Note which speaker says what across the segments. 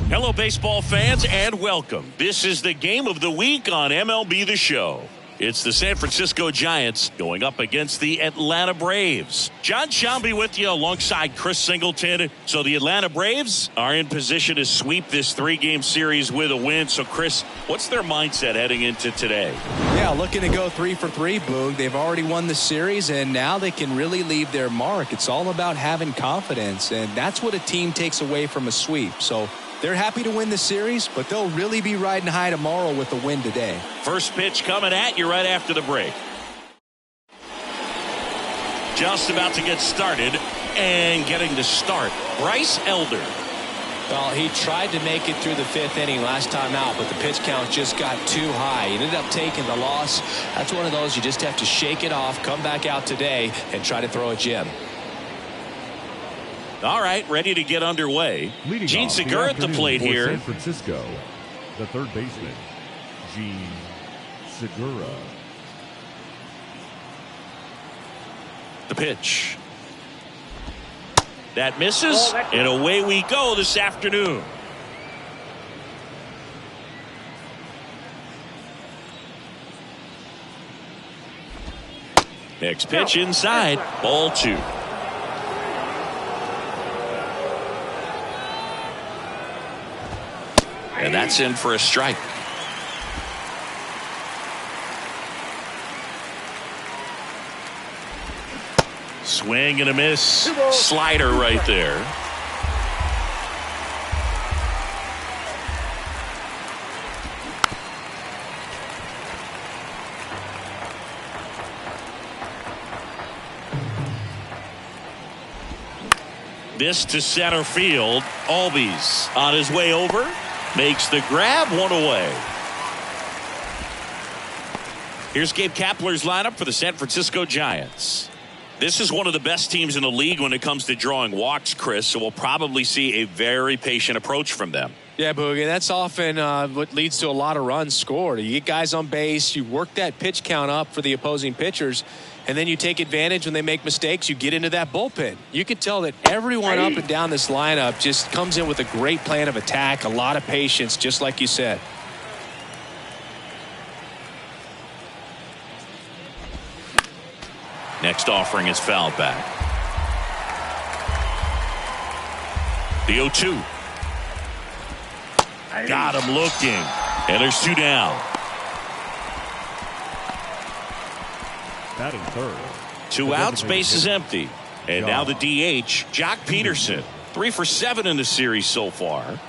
Speaker 1: Hello, baseball fans, and welcome. This is the game of the week on MLB The Show. It's the San Francisco Giants going up against the Atlanta Braves. John Shambi with you alongside Chris Singleton. So the Atlanta Braves are in position to sweep this three-game series with a win. So, Chris, what's their mindset heading into today?
Speaker 2: Yeah, looking to go 3 for 3, Boog. They've already won the series, and now they can really leave their mark. It's all about having confidence, and that's what a team takes away from a sweep. So they're happy to win the series, but they'll really be riding high tomorrow with a win today.
Speaker 1: First pitch coming at you right after the break. Just about to get started and getting the start. Bryce Elder.
Speaker 2: Well, he tried to make it through the 5th inning last time out, but the pitch count just got too high. He ended up taking the loss. That's one of those you just have to shake it off, come back out today, and try to throw a gem.
Speaker 1: All right, ready to get underway. Gene Segura at the plate here.
Speaker 3: San Francisco, the third baseman, Gene Segura.
Speaker 1: The pitch. That misses, and away we go this afternoon. Next pitch inside, ball 2. And that's in for a strike. Swing and a miss. Slider right there. This to center field. Albies on his way over. Makes the grab, one away. Here's Gabe Kapler's lineup for the San Francisco Giants. This is one of the best teams in the league when it comes to drawing walks, Chris, so we'll probably see a very patient approach from them.
Speaker 2: Yeah, Boogie, that's often what leads to a lot of runs scored. You get guys on base, you work that pitch count up for the opposing pitchers, and then you take advantage when they make mistakes. You get into that bullpen. You can tell that everyone up and down this lineup just comes in with a great plan of attack, a lot of patience, just like you said.
Speaker 1: Next offering is fouled back. The 0-2. Got him looking. And there's 2 down.
Speaker 3: Batting third.
Speaker 1: 2 outs, base is empty. And now the DH, Jock Peterson. 3 for 7 in the series so far.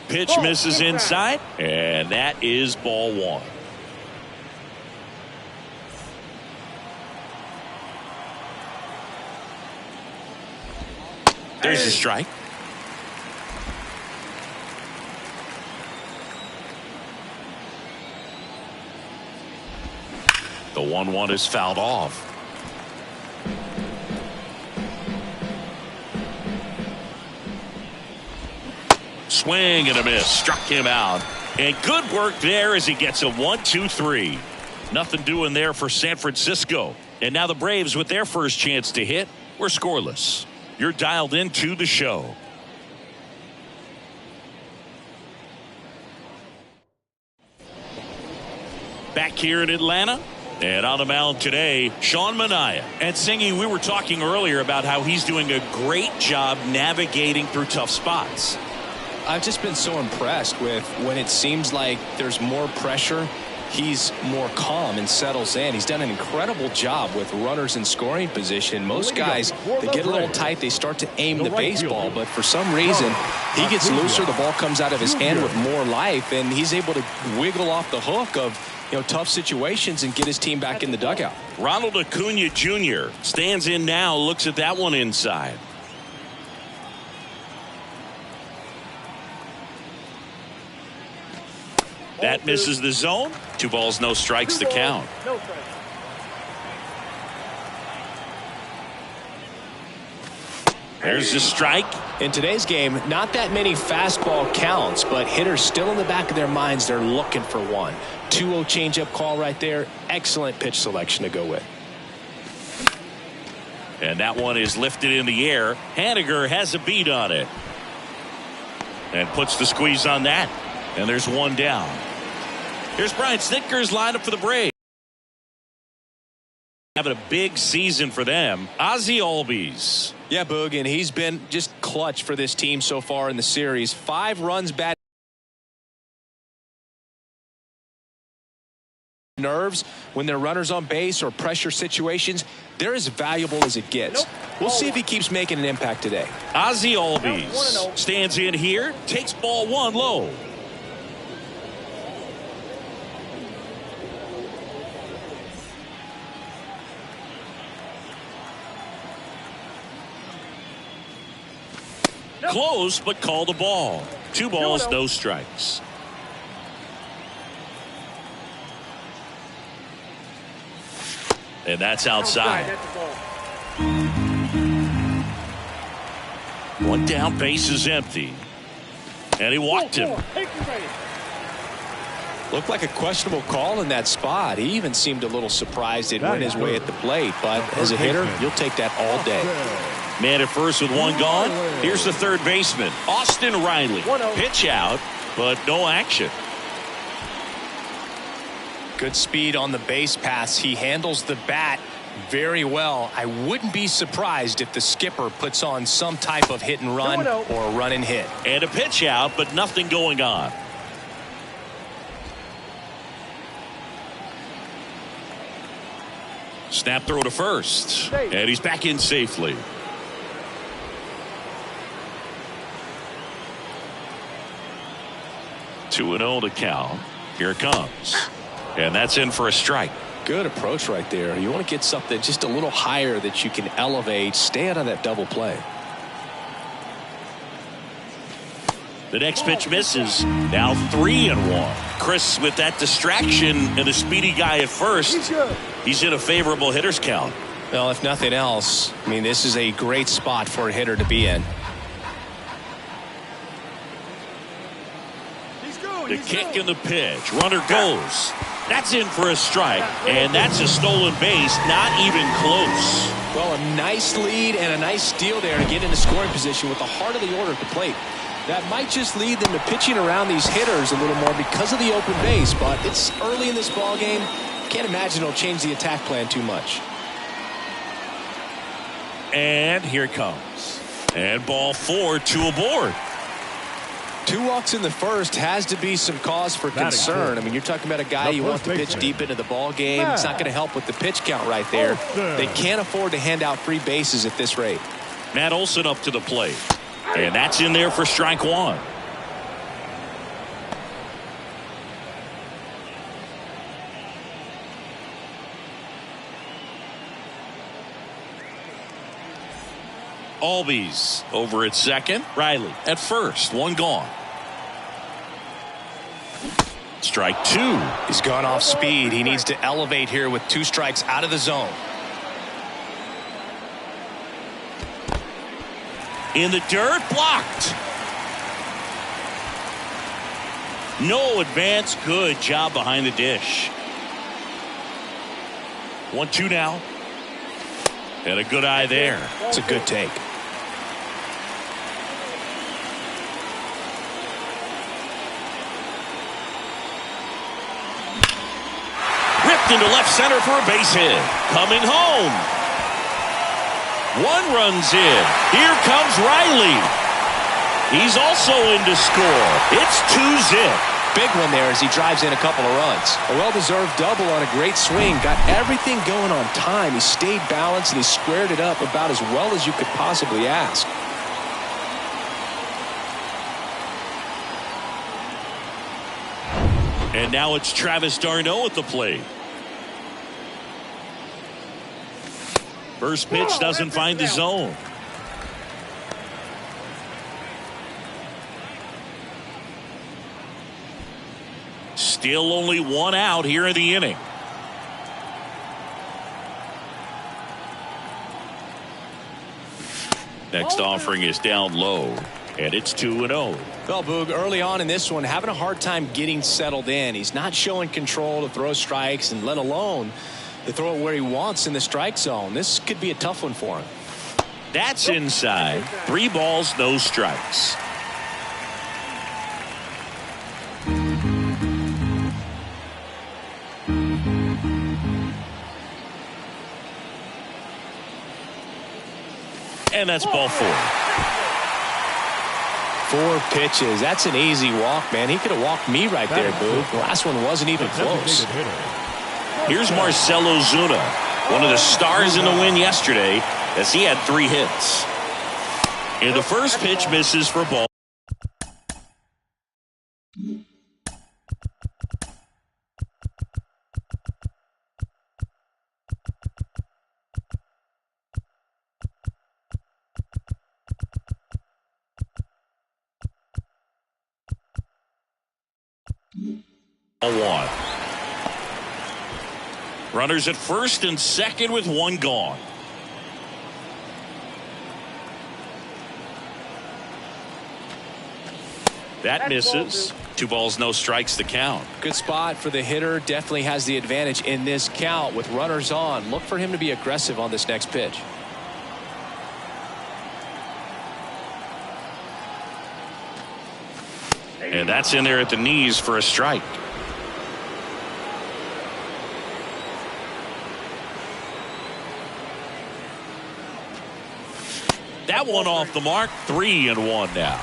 Speaker 1: Pitch misses inside, and that is ball 1. There's a strike. The 1-1 is fouled off. Swing and a miss. Struck him out. And good work there as he gets a 1-2-3. Nothing doing there for San Francisco. And now the Braves with their first chance to hit. We're scoreless. You're dialed into the show. Back here in Atlanta. And on the mound today, Sean Manaea. And Singy, we were talking earlier about how he's doing a great job navigating through tough spots.
Speaker 2: I've just been so impressed with when it seems like there's more pressure, he's more calm and settles in. He's done an incredible job with runners in scoring position. Most guys, they get a little tight, they start to aim the baseball, but for some reason, he gets looser, the ball comes out of his hand with more life, and he's able to wiggle off the hook of tough situations and get his team back in the dugout.
Speaker 1: Ronald Acuna Jr. stands in now, looks at that one inside. That misses the zone. 2 balls, no strikes, the count. There's the strike.
Speaker 2: In today's game, not that many fastball counts, but hitters still in the back of their minds, they're looking for one. 2-0 changeup call right there. Excellent pitch selection to go with.
Speaker 1: And that one is lifted in the air. Haniger has a beat on it. And puts the squeeze on that. And there's one down. Here's Brian Snitker's lineup for the Braves. Having a big season for them. Ozzie Albies.
Speaker 2: Yeah, Boog, and he's been just clutch for this team so far in the series. 5 runs batted. Nerves when they're runners on base or pressure situations, they're as valuable as it gets. We'll see if he keeps making an impact today.
Speaker 1: Ozzie Albies stands in here, takes ball 1 low. Close, but called a ball. 2 balls, no strikes. And that's outside. One down, base is empty. And he walked him.
Speaker 2: Looked like a questionable call in that spot. He even seemed a little surprised it went his way at the plate. But as a hitter, you'll take that all day.
Speaker 1: Man at first with 1 gone. Here's the third baseman, Austin Riley. Pitch out, but no action.
Speaker 2: Good speed on the base pass. He handles the bat very well. I wouldn't be surprised if the skipper puts on some type of hit and run or run and hit.
Speaker 1: And a pitch out, but nothing going on. Snap throw to first. And he's back in safely. Two and 0 to count. Here it comes. And that's in for a strike.
Speaker 2: Good approach right there. You want to get something just a little higher that you can elevate. Stay out of that double play.
Speaker 1: The next pitch misses. Now 3 and 1. Chris, with that distraction and a speedy guy at first, he's in a favorable hitter's count.
Speaker 2: Well, if nothing else, I mean, this is a great spot for a hitter to be in.
Speaker 1: The kick and the pitch. Runner goes. That's in for a strike. And that's a stolen base. Not even close.
Speaker 2: Well, a nice lead and a nice steal there to get into scoring position with the heart of the order at the plate. That might just lead them to pitching around these hitters a little more because of the open base. But it's early in this ball game. Can't imagine it'll change the attack plan too much.
Speaker 1: And here it comes. And ball 4, 2 aboard.
Speaker 2: 2 walks in the first has to be some cause for concern. I mean, you're talking about a guy you want to pitch deep into the ball game. It's not going to help with the pitch count right there. They can't afford to hand out free bases at this rate.
Speaker 1: Matt Olson up to the plate. And that's in there for strike 1. Albies over at second. Riley at first. 1 gone. Strike 2.
Speaker 2: He's gone off speed. He needs to elevate here with 2 strikes out of the zone.
Speaker 1: In the dirt, blocked. No advance. Good job behind the dish. 1-2 now. And a good eye there.
Speaker 2: It's a good take.
Speaker 1: Ripped into left center for a base hit. Coming home. 1 runs in. Here comes Riley. He's also in to score. It's 2-zip.
Speaker 2: Big one there as he drives in a couple of runs. A well-deserved double on a great swing. Got everything going on time. He stayed balanced and he squared it up about as well as you could possibly ask.
Speaker 1: And now it's Travis d'Arnaud at the plate. First pitch doesn't find the zone. Still only 1 out here in the inning. Next offering is down low, and it's 2-0.
Speaker 2: Well, Boog, early on in this one, having a hard time getting settled in. He's not showing control to throw strikes, and let alone to throw it where he wants in the strike zone. This could be a tough one for him.
Speaker 1: That's inside. 3 balls, no strikes. And that's ball 4.
Speaker 2: 4 pitches. That's an easy walk, man. He could have walked me right there, Boog. The last one wasn't even close.
Speaker 1: Here's Marcell Ozuna, one of the stars in the win yesterday, as he had 3 hits. And the first pitch misses for ball. One. Runners at first and second with 1 gone. That misses. 2 balls, no strikes, the count.
Speaker 2: Good spot for the hitter. Definitely has the advantage in this count with runners on. Look for him to be aggressive on this next pitch.
Speaker 1: And that's in there at the knees for a strike. That one off the mark. 3-1 now.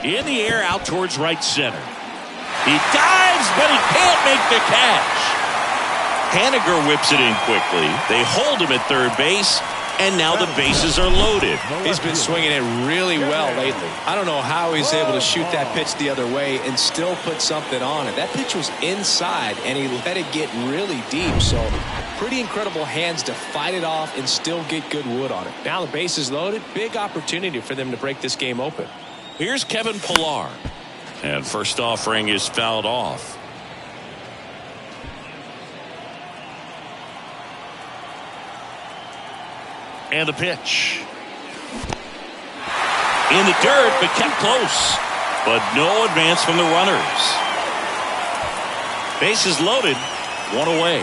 Speaker 1: In the air out towards right center. He dives, but he can't make the catch. Haniger whips it in quickly. They hold him at third base, and now the bases are loaded.
Speaker 2: He's been swinging it really well lately. I don't know how he's able to shoot that pitch the other way and still put something on it. That pitch was inside, and he let it get really deep. So pretty incredible hands to fight it off and still get good wood on it. Now the base is loaded. Big opportunity for them to break this game open.
Speaker 1: Here's Kevin Pillar. And first offering is fouled off. And the pitch. In the dirt, but kept close. But no advance from the runners. Bases loaded. 1 away.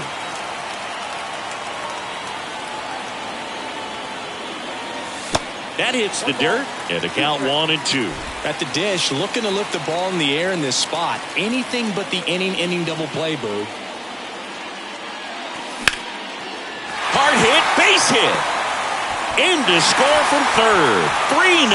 Speaker 1: That hits the dirt, and the count 1-2.
Speaker 2: At the dish, looking to lift the ball in the air in this spot. Anything but the inning double play, Boo.
Speaker 1: Hard hit, base hit. In to score from third. 3-0.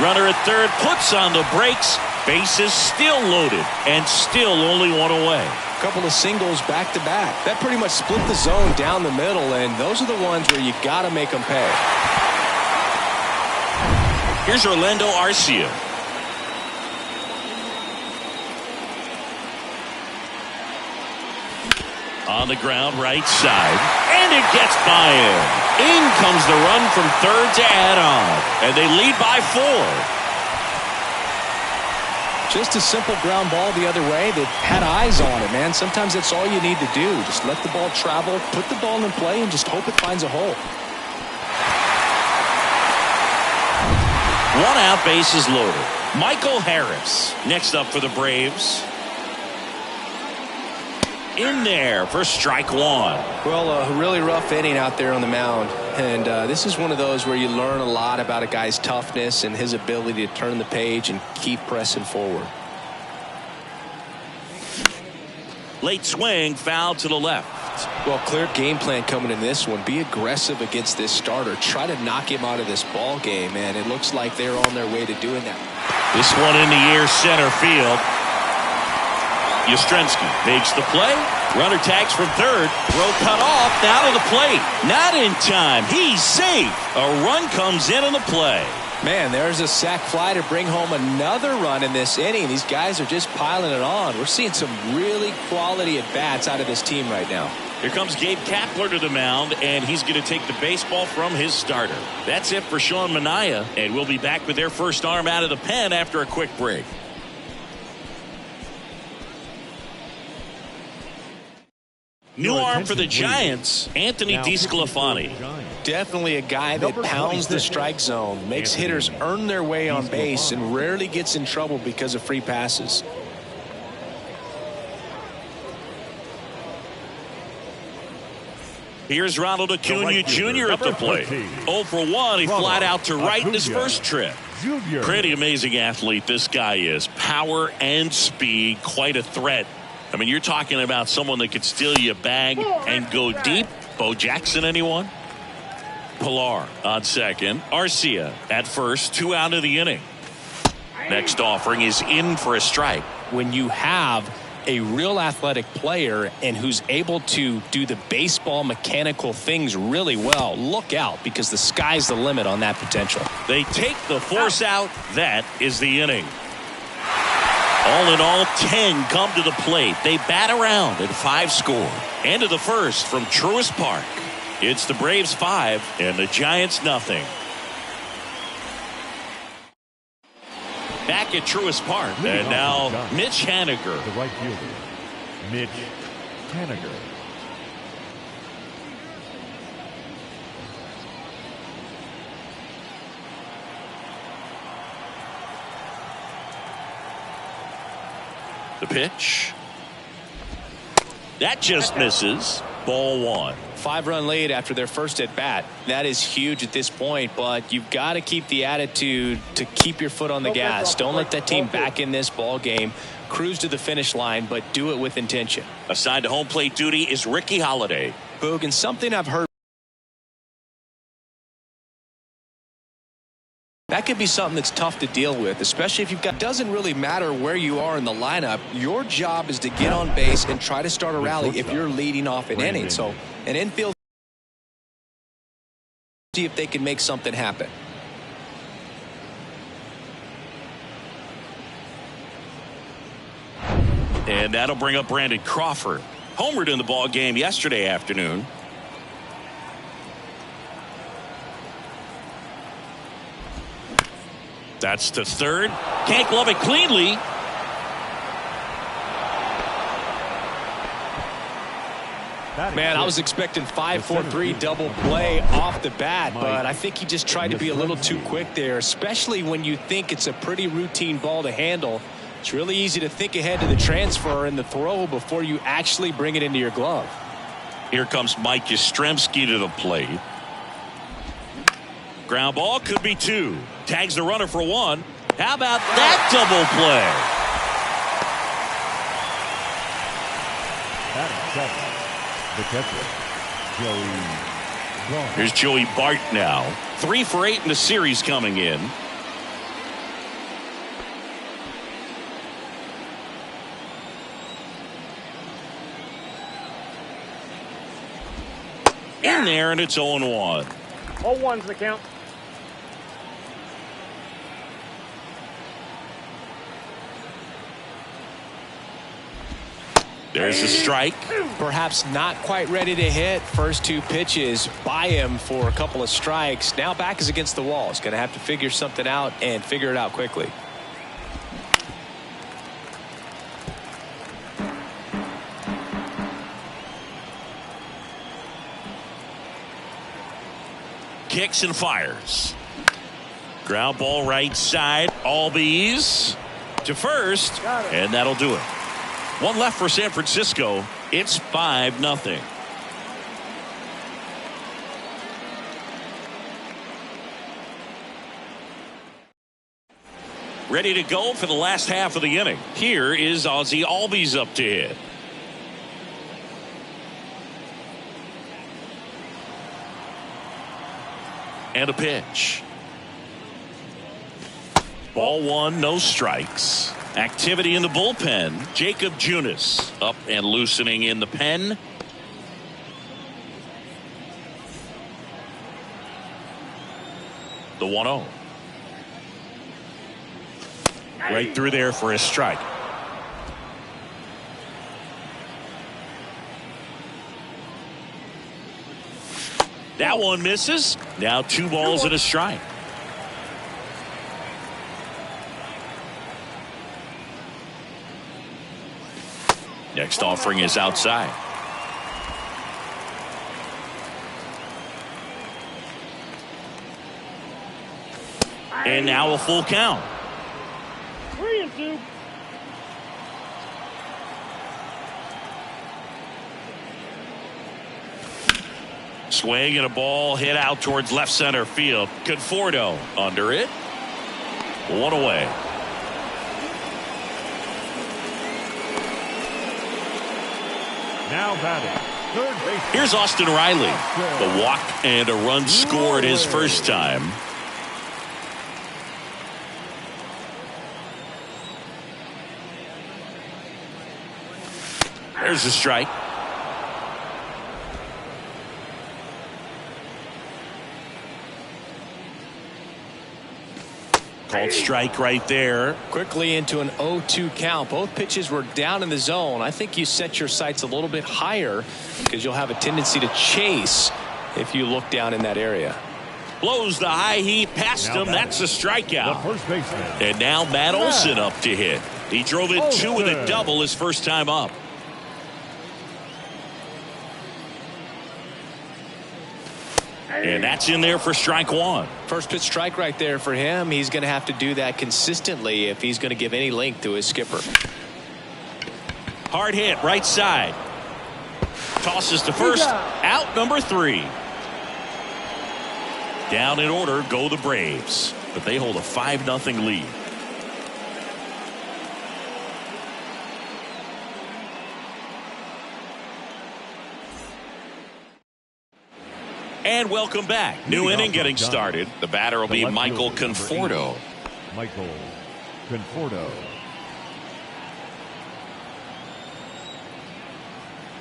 Speaker 1: Runner at third puts on the brakes. Bases still loaded, and still only 1 away.
Speaker 2: A couple of singles back to back. That pretty much split the zone down the middle, and those are the ones where you got to make them pay.
Speaker 1: Here's Orlando Arcia. On the ground, right side. And it gets by him. In comes the run from third to add on. And they lead by 4.
Speaker 2: Just a simple ground ball the other way that had eyes on it, man. Sometimes that's all you need to do. Just let the ball travel, put the ball in play, and just hope it finds a hole.
Speaker 1: 1 out, bases loaded. Michael Harris next up for the Braves. In there for strike 1.
Speaker 2: Well, a really rough inning out there on the mound. And this is one of those where you learn a lot about a guy's toughness and his ability to turn the page and keep pressing forward.
Speaker 1: Late swing, foul to the left.
Speaker 2: Well, clear game plan coming in this one. Be aggressive against this starter. Try to knock him out of this ball game, man. It looks like they're on their way to doing that.
Speaker 1: This one in the air, center field. Yastrzemski makes the play. Runner tags from third. Throw cut off. Now to the plate. Not in time. He's safe. A run comes in on the play.
Speaker 2: Man, there's a sac fly to bring home another run in this inning. These guys are just piling it on. We're seeing some really quality at-bats out of this team right now.
Speaker 1: Here comes Gabe Kapler to the mound, and he's going to take the baseball from his starter. That's it for Sean Manaea, and we'll be back with their first arm out of the pen after a quick break. New arm for the Giants, Anthony DeSclafani.
Speaker 2: Definitely a guy that pounds the strike zone, makes hitters earn their way on base, and rarely gets in trouble because of free passes.
Speaker 1: Here's Ronald Acuna Jr. at the plate. 0 for 1. He flied out to right in his first trip. Pretty amazing athlete this guy is. Power and speed. Quite a threat. I mean, you're talking about someone that could steal you a bag and go deep. Bo Jackson, anyone? Pilar on second. Arcia at first. 2 out of the inning. Next offering is in for a strike.
Speaker 2: When you have a real athletic player and who's able to do the baseball mechanical things really well, look out, because the sky's the limit on that potential.
Speaker 1: They take the force out. That is the inning. All in all, 10 come to the plate. They bat around and 5 score. End of the first from Truist Park. It's the Braves 5 and the Giants nothing. Back at Truist Park, and now Mitch Haniger.
Speaker 3: The right fielder, Mitch Haniger.
Speaker 1: The pitch. That just misses. Ball 1.
Speaker 2: 5-run lead after their first at bat. That is huge at this point, but you've got to keep the attitude to keep your foot on the gas. Don't let that team back in this ball game. Cruise to the finish line, but do it with intention.
Speaker 1: Assigned to home plate duty is Ricky Holiday.
Speaker 2: Boog, and something I've heard, that could be something that's tough to deal with, especially if you've got, doesn't really matter where you are in the lineup. Your job is to get on base and try to start a rally if you're leading off an inning. So an infield, see if they can make something happen.
Speaker 1: And that'll bring up Brandon Crawford. Homered in the ball game yesterday afternoon. That's to third. Can't glove it cleanly.
Speaker 2: Man, I was expecting 5-4-3 double play off the bat, but I think he just tried to be a little too quick there, especially when you think it's a pretty routine ball to handle. It's really easy to think ahead to the transfer and the throw before you actually bring it into your glove.
Speaker 1: Here comes Mike Yastrzemski to the plate. Ground ball, could be 2. Tags the runner for 1. How about that double play?
Speaker 3: The catcher, Joey Bart.
Speaker 1: Here's Joey Bart now. 3 for 8 in the series coming in. In there, and it's 0-1.
Speaker 4: 0-1's the count.
Speaker 1: There's a strike.
Speaker 2: Perhaps not quite ready to hit. First 2 pitches by him for a couple of strikes. Now back is against the wall. He's going to have to figure something out and figure it out quickly.
Speaker 1: Kicks and fires. Ground ball right side. Albies to first, and that'll do it. 1 left for San Francisco. It's 5-0. Ready to go for the last half of the inning. Here is Ozzie Albies up to hit. And a pitch. Ball 1, no strikes. Activity in the bullpen. Jacob Junis up and loosening in the pen. The 1-0. Right through there for a strike. That one misses. Now 2 balls and a strike. Next offering is outside. And now a full count.
Speaker 4: 3-2.
Speaker 1: Swing and a ball hit out towards left center field. Conforto under it. One away.
Speaker 3: Now batting, third base.
Speaker 1: Here's Austin Riley. The walk and a run scored his first time. There's a strike. Called strike right there.
Speaker 2: Quickly into an 0-2 count. Both pitches were down in the zone. I think you set your sights a little bit higher because you'll have a tendency to chase if you look down in that area.
Speaker 1: Blows the high heat past him. That's a strikeout.
Speaker 3: The first baseman.
Speaker 1: And now Matt Olson up to hit. He drove in two with a double his first time up. And that's in there for strike one.
Speaker 2: First pitch strike right there for him. He's going to have to do that consistently if he's going to give any length to his skipper.
Speaker 1: Hard hit right side. Tosses to first. Out number 3. Down in order go the Braves. But they hold a 5-0 lead. And welcome back. New inning getting started. The batter will be Michael Conforto.
Speaker 3: Michael Conforto.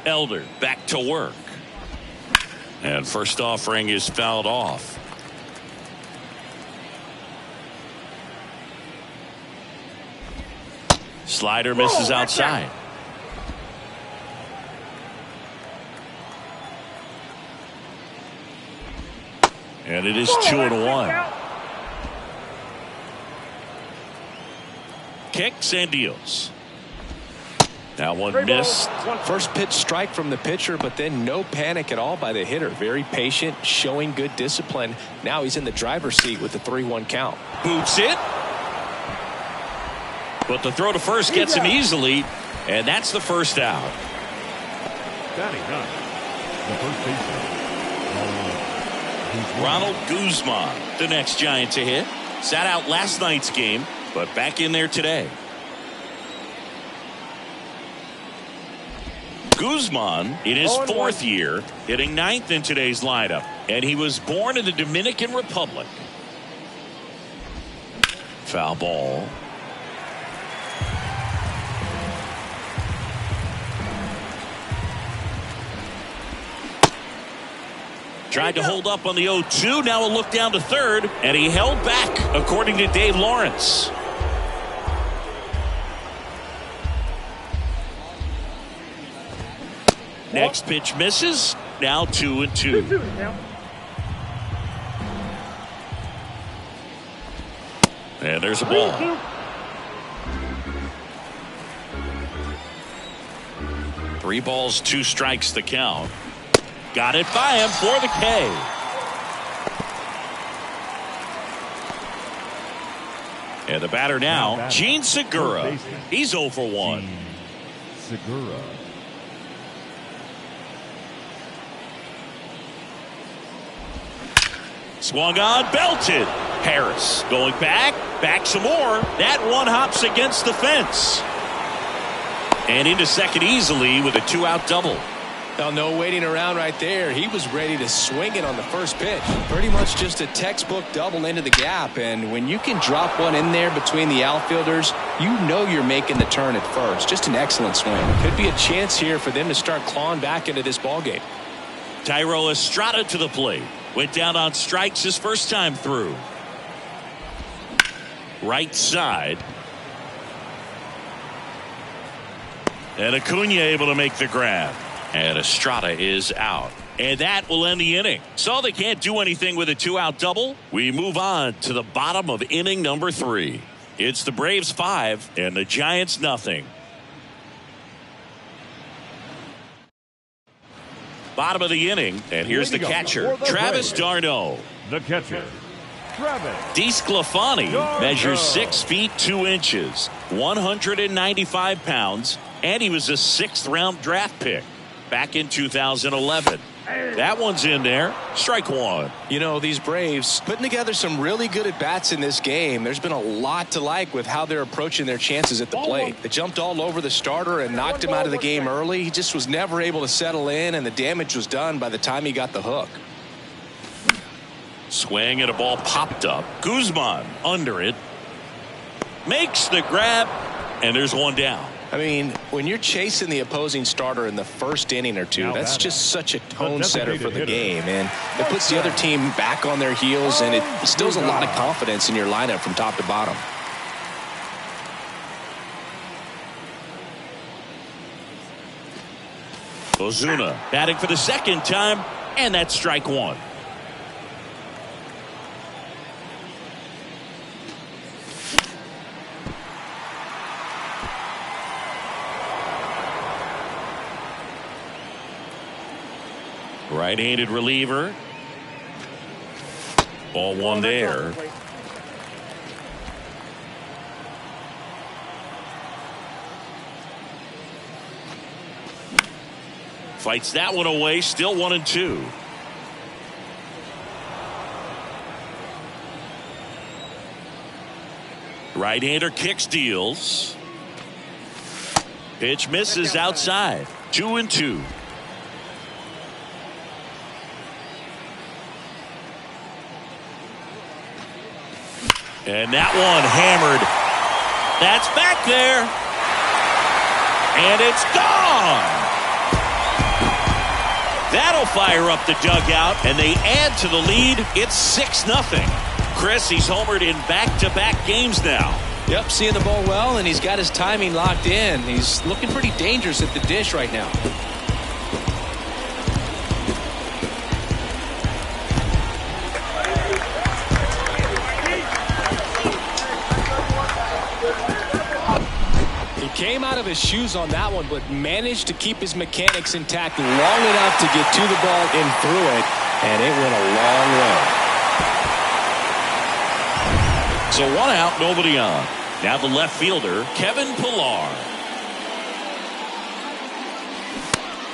Speaker 1: Elder back to work. And first offering is fouled off. Slider misses outside. And it is 2-1. Kicks and deals. Now one missed.
Speaker 2: First pitch strike from the pitcher, but then no panic at all by the hitter. Very patient, showing good discipline. Now he's in the driver's seat with the 3-1 count.
Speaker 1: Boots it. But the throw to first gets him easily. And that's the first out.
Speaker 3: Batting ninth, the first baseman.
Speaker 1: Ronald Guzman, the next Giant to hit. Sat out last night's game, but back in there today. Guzman in his 4th year, hitting 9th in today's lineup. And he was born in the Dominican Republic. Foul ball. Tried to hold up on the 0-2. Now a look down to third. And he held back, according to Dave Lawrence. Next pitch misses. Now 2-2. And there's a ball. 3 balls, 2 strikes the count. Got it by him for the K. And the batter now, Gene Segura. He's 0 for 1.
Speaker 3: Segura.
Speaker 1: Swung on, belted. Harris going back some more. That one hops against the fence. And into second easily with a 2-out double.
Speaker 2: Now, no waiting around right there. He was ready to swing it on the first pitch. Pretty much just a textbook double into the gap. And when you can drop one in there between the outfielders, you know you're making the turn at first. Just an excellent swing. Could be a chance here for them to start clawing back into this ballgame.
Speaker 1: Thairo Estrada to the plate. Went down on strikes his first time through. Right side. And Acuna able to make the grab. And Estrada is out. And that will end the inning. So they can't do anything with a 2-out double. We move on to the bottom of inning number 3. It's the Braves 5 and the Giants nothing. Bottom of the inning, and here's the catcher, Travis d'Arnaud.
Speaker 3: The catcher, Travis
Speaker 1: DeSclafani measures 6 feet 2 inches, 195 pounds, and he was a 6th round draft pick back in 2011. That one's in there. Strike one.
Speaker 2: You know, these Braves putting together some really good at-bats in this game. There's been a lot to like with how they're approaching their chances at the plate. They jumped all over the starter and knocked him out of the game early. He just was never able to settle in, and the damage was done by the time he got the hook.
Speaker 1: Swing and a ball popped up. Guzman under it. Makes the grab, and there's one down.
Speaker 2: I mean, when you're chasing the opposing starter in the first inning or two, that's just such a tone setter for the game, and it puts the other team back on their heels, and it instills a lot of confidence in your lineup from top to bottom.
Speaker 1: Ozuna batting for the second time, and that's strike one. Right-handed reliever. Ball one there. Fights that one away. Still 1-2. Right-hander kicks, deals. Pitch misses outside. 2-2. And that one hammered. That's back there. And it's gone. That'll fire up the dugout, and they add to the lead. It's 6-0. Chris, he's homered in back-to-back games now.
Speaker 2: Yep, seeing the ball well, and he's got his timing locked in. He's looking pretty dangerous at the dish right now. Came out of his shoes on that one, but managed to keep his mechanics intact long enough to get to the ball and through it, and it went a long way.
Speaker 1: So one out, nobody on. Now the left fielder, Kevin Pillar.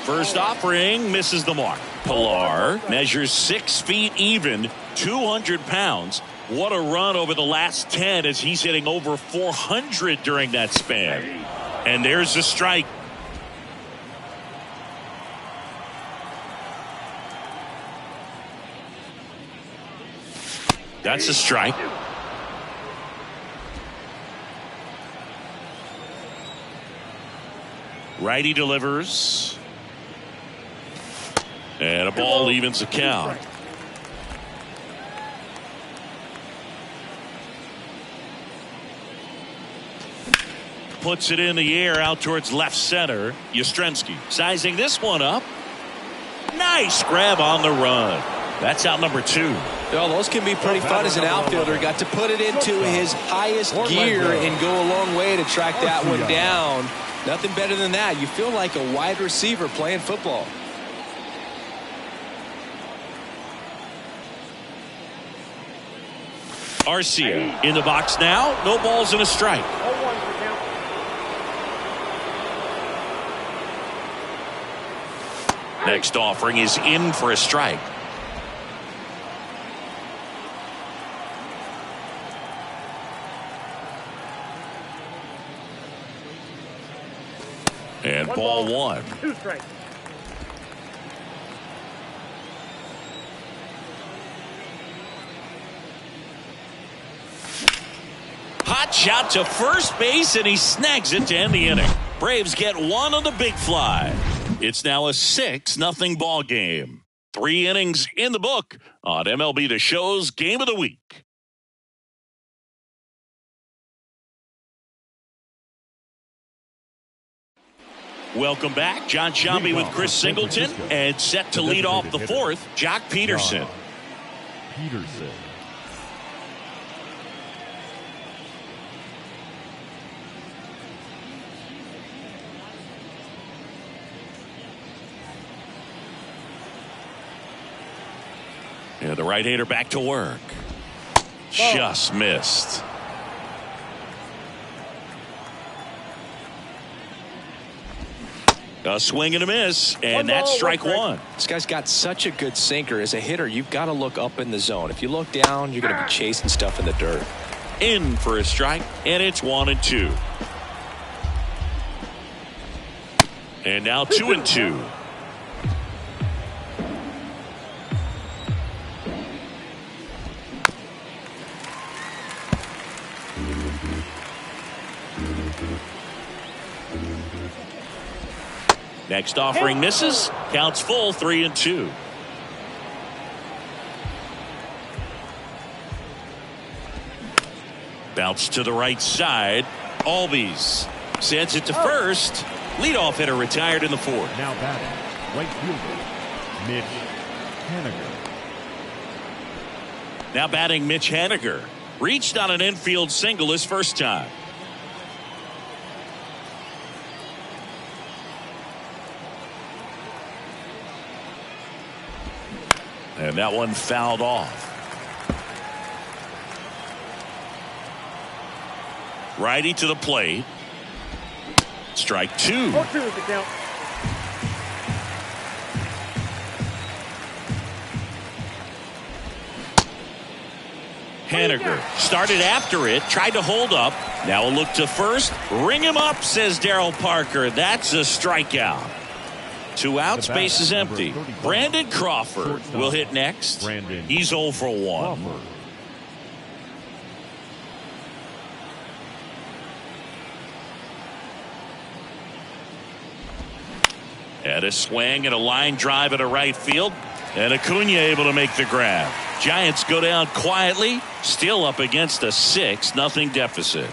Speaker 1: First offering misses the mark. Pillar measures 6 feet even, 200 pounds. What a run over the last 10 as he's hitting over 400 during that span. And there's the strike. That's a strike. Righty delivers. And a ball evens the count. Puts it in the air out towards left center. Yastrzemski sizing this one up. Nice grab on the run. That's out number 2.
Speaker 2: Well, those can be pretty fun as an outfielder. Got to put it into his highest gear and go a long way to track that one down. Nothing better than that. You feel like a wide receiver playing football.
Speaker 1: Arcia in the box now. No balls and a strike. Next offering is in for a strike. And ball one.
Speaker 4: 2 strikes.
Speaker 1: Hot shot to first base, and he snags it to end the inning. Braves get one on the big fly. It's now a 6-0 ball game. 3 innings in the book on MLB The Show's Game of the Week. Welcome back. John Shambi with Chris Singleton, and set to lead off the 4th, Jock Peterson.
Speaker 3: Peterson.
Speaker 1: Yeah, the right-hander back to work. Just missed. A swing and a miss, and that's strike one.
Speaker 2: This guy's got such a good sinker. As a hitter, you've got to look up in the zone. If you look down, you're going to be chasing stuff in the dirt.
Speaker 1: In for a strike, and it's 1-2. And now 2-2. Next offering misses. Counts full, 3-2. Bounce to the right side. Albies sends it to first. Leadoff hitter retired in the fourth.
Speaker 3: Now batting, right fielder, Mitch Haniger.
Speaker 1: Now batting Mitch Haniger. Reached on an infield single his first time. And that one fouled off. Righty to the plate. Strike two.
Speaker 4: 0-2 is the count.
Speaker 1: Haniger started after it, tried to hold up. Now a look to first. Ring him up, says Darryl Parker. That's a strikeout. 2 outs, base is empty. Brandon Crawford will hit next. He's 0 for 1. And a swing and a line drive at a right field. And Acuna able to make the grab. Giants go down quietly, still up against a 6-0 deficit.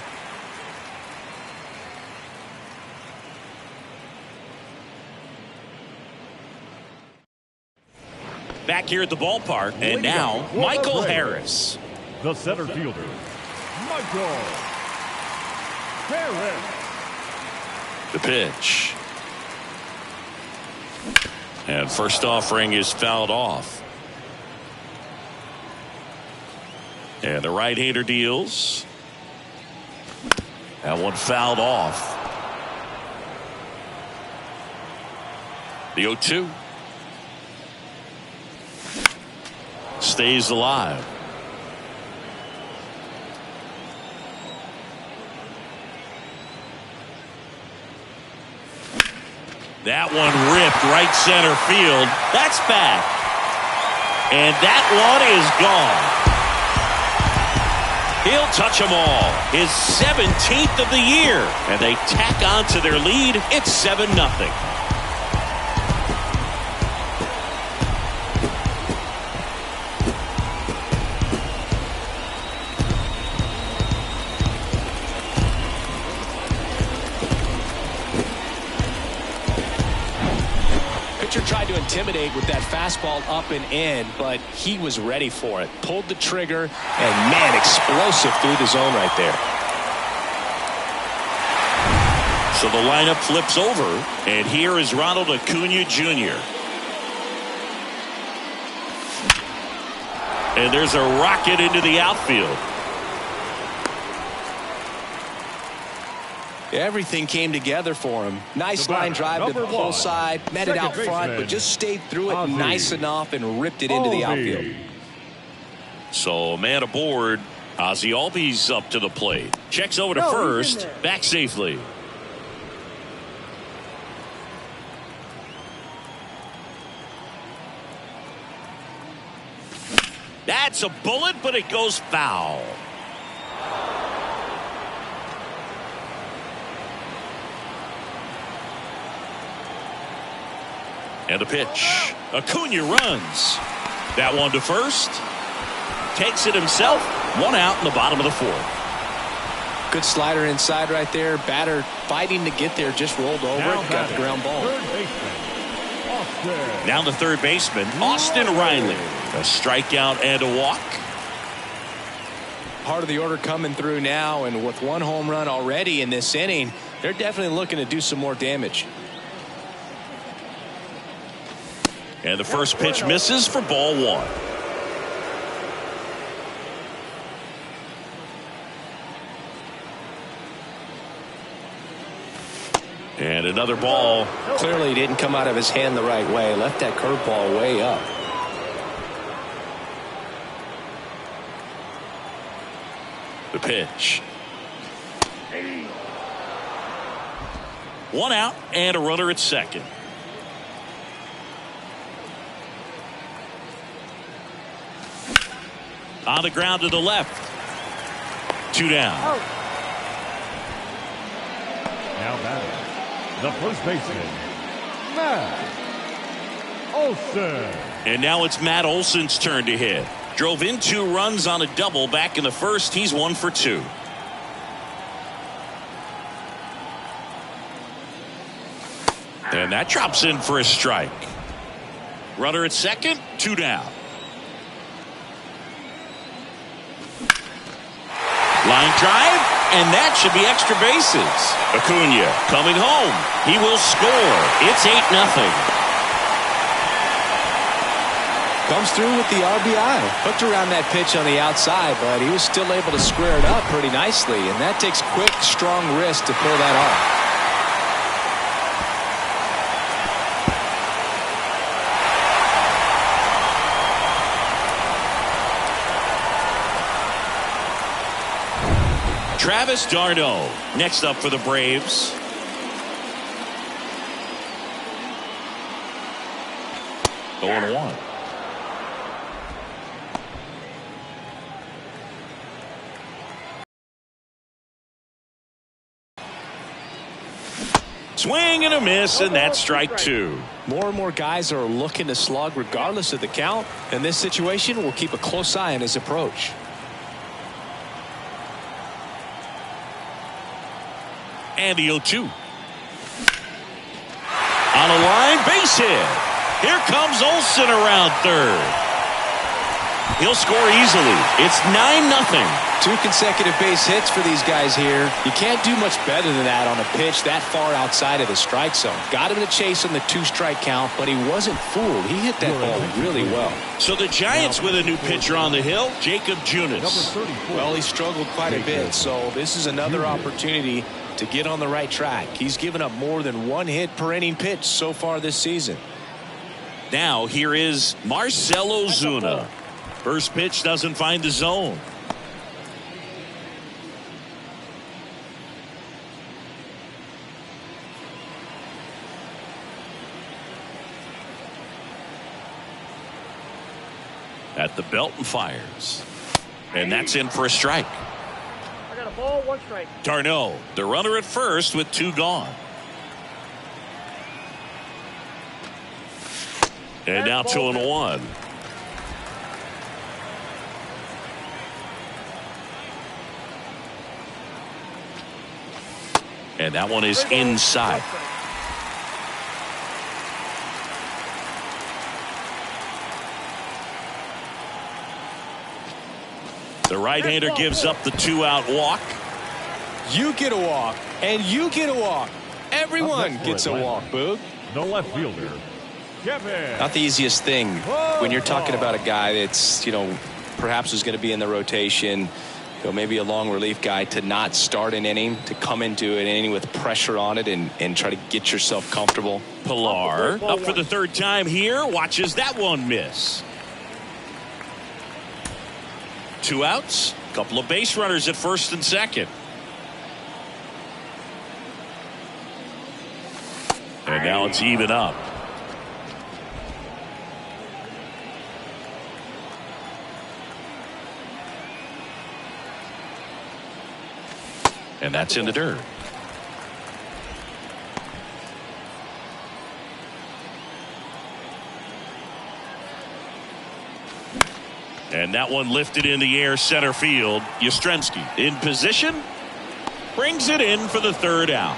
Speaker 1: Back here at the ballpark, and now Michael Harris.
Speaker 3: The center fielder, Michael Harris.
Speaker 1: The pitch. And first offering is fouled off. And the right-hander deals. That one fouled off. The 0-2. Stays alive. That one ripped right center field. That's back. And that one is gone. He'll touch them all. His 17th of the year. And they tack on to their lead. It's 7-0.
Speaker 2: Tried to intimidate with that fastball up and in, but he was ready for it. Pulled the trigger, and man, explosive through the zone right there.
Speaker 1: So the lineup flips over, and here is Ronald Acuna Jr. And there's a rocket into the outfield.
Speaker 2: Everything came together for him. Nice line drive to the whole side, met it out front, but just stayed through it nice enough and ripped it into the outfield.
Speaker 1: So man aboard. Ozzie Albies up to the plate. Checks over to first. Back safely. That's a bullet, but it goes foul. And the pitch. Acuna runs. That one to first. Takes it himself. 1 out in the bottom of the 4th.
Speaker 2: Good slider inside right there. Batter fighting to get there. Just rolled over it. Got the ground ball.
Speaker 1: Now the third baseman, Austin Riley. A strikeout and a walk.
Speaker 2: Part of the order coming through now, and with 1 home run already in this inning, they're definitely looking to do some more damage.
Speaker 1: And the first pitch misses for ball 1. And another ball.
Speaker 2: Clearly didn't come out of his hand the right way. Left that curveball way up.
Speaker 1: The pitch. One out and a runner at second. On the ground to the left. 2 down.
Speaker 3: Now batting, the first baseman, Matt Olson.
Speaker 1: And now it's Matt Olson's turn to hit. Drove in 2 runs on a double back in the first. He's 1 for 2. And that drops in for a strike. Runner at second, 2 down. Line drive, and that should be extra bases. Acuna coming home. He will score. It's 8-0.
Speaker 2: Comes through with the RBI. Hooked around that pitch on the outside, but he was still able to square it up pretty nicely, and that takes quick, strong wrist to pull that off.
Speaker 1: Travis d'Arnaud next up for the Braves. Going 1. Swing and a miss, and that's strike 2.
Speaker 2: More and more guys are looking to slug regardless of the count. In this situation, we'll keep a close eye on his approach.
Speaker 1: And the 0-2. On a line, base hit. Here comes Olson around third. He'll score easily. It's 9-0.
Speaker 2: 2 consecutive base hits for these guys here. You can't do much better than that on a pitch that far outside of the strike zone. Got him to chase on the 2-strike count, but he wasn't fooled. He hit that ball really well.
Speaker 1: So the Giants with a new pitcher on the hill, Jacob Junis.
Speaker 2: Well, he struggled quite a bit, so this is another opportunity to get on the right track. He's given up more than 1 hit per inning pitch so far this season.
Speaker 1: Now here is Marcell Ozuna. First pitch doesn't find the zone. At the belt and fires. And that's in for a strike.
Speaker 4: I got a ball, 1 strike.
Speaker 1: d'Arnaud, the runner at first with 2 gone. And now 2-1. And that one is inside. The right-hander gives up the 2-out walk.
Speaker 2: You get a walk, and you get a walk. Everyone gets a walk, Boog.
Speaker 3: The left fielder, Kevin.
Speaker 2: Not the easiest thing when you're talking about a guy that's, perhaps is going to be in the rotation, maybe a long relief guy, to not start an inning, to come into an inning with pressure on it and try to get yourself comfortable.
Speaker 1: Pilar up for the 3rd time here, watches that one miss. 2 outs, couple of base runners at first and second. And now it's even up. And that's in the dirt. And that one lifted in the air center field. Yastrzemski in position. Brings it in for the 3rd out.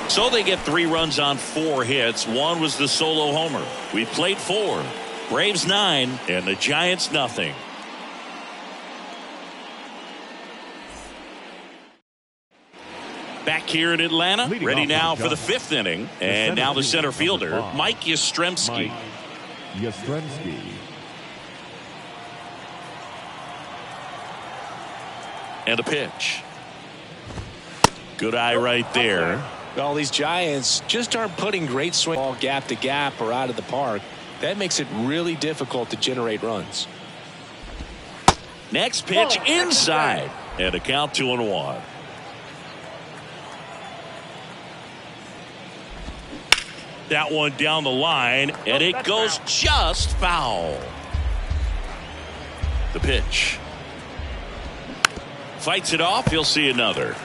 Speaker 1: So they get 3 runs on 4 hits. 1 was the solo homer. We played 4. Braves 9 and the Giants nothing. Back here in Atlanta, ready now for the 5th inning. And now the center fielder, Mike Yastrzemski.
Speaker 3: Yastrzemski.
Speaker 1: And a pitch. Good eye right there.
Speaker 2: Well, these Giants just aren't putting great swing ball gap to gap or out of the park. That makes it really difficult to generate runs.
Speaker 1: Next pitch inside. And a count 2-1. That one down the line, and it goes just foul. The pitch. Fights it off. He'll see another.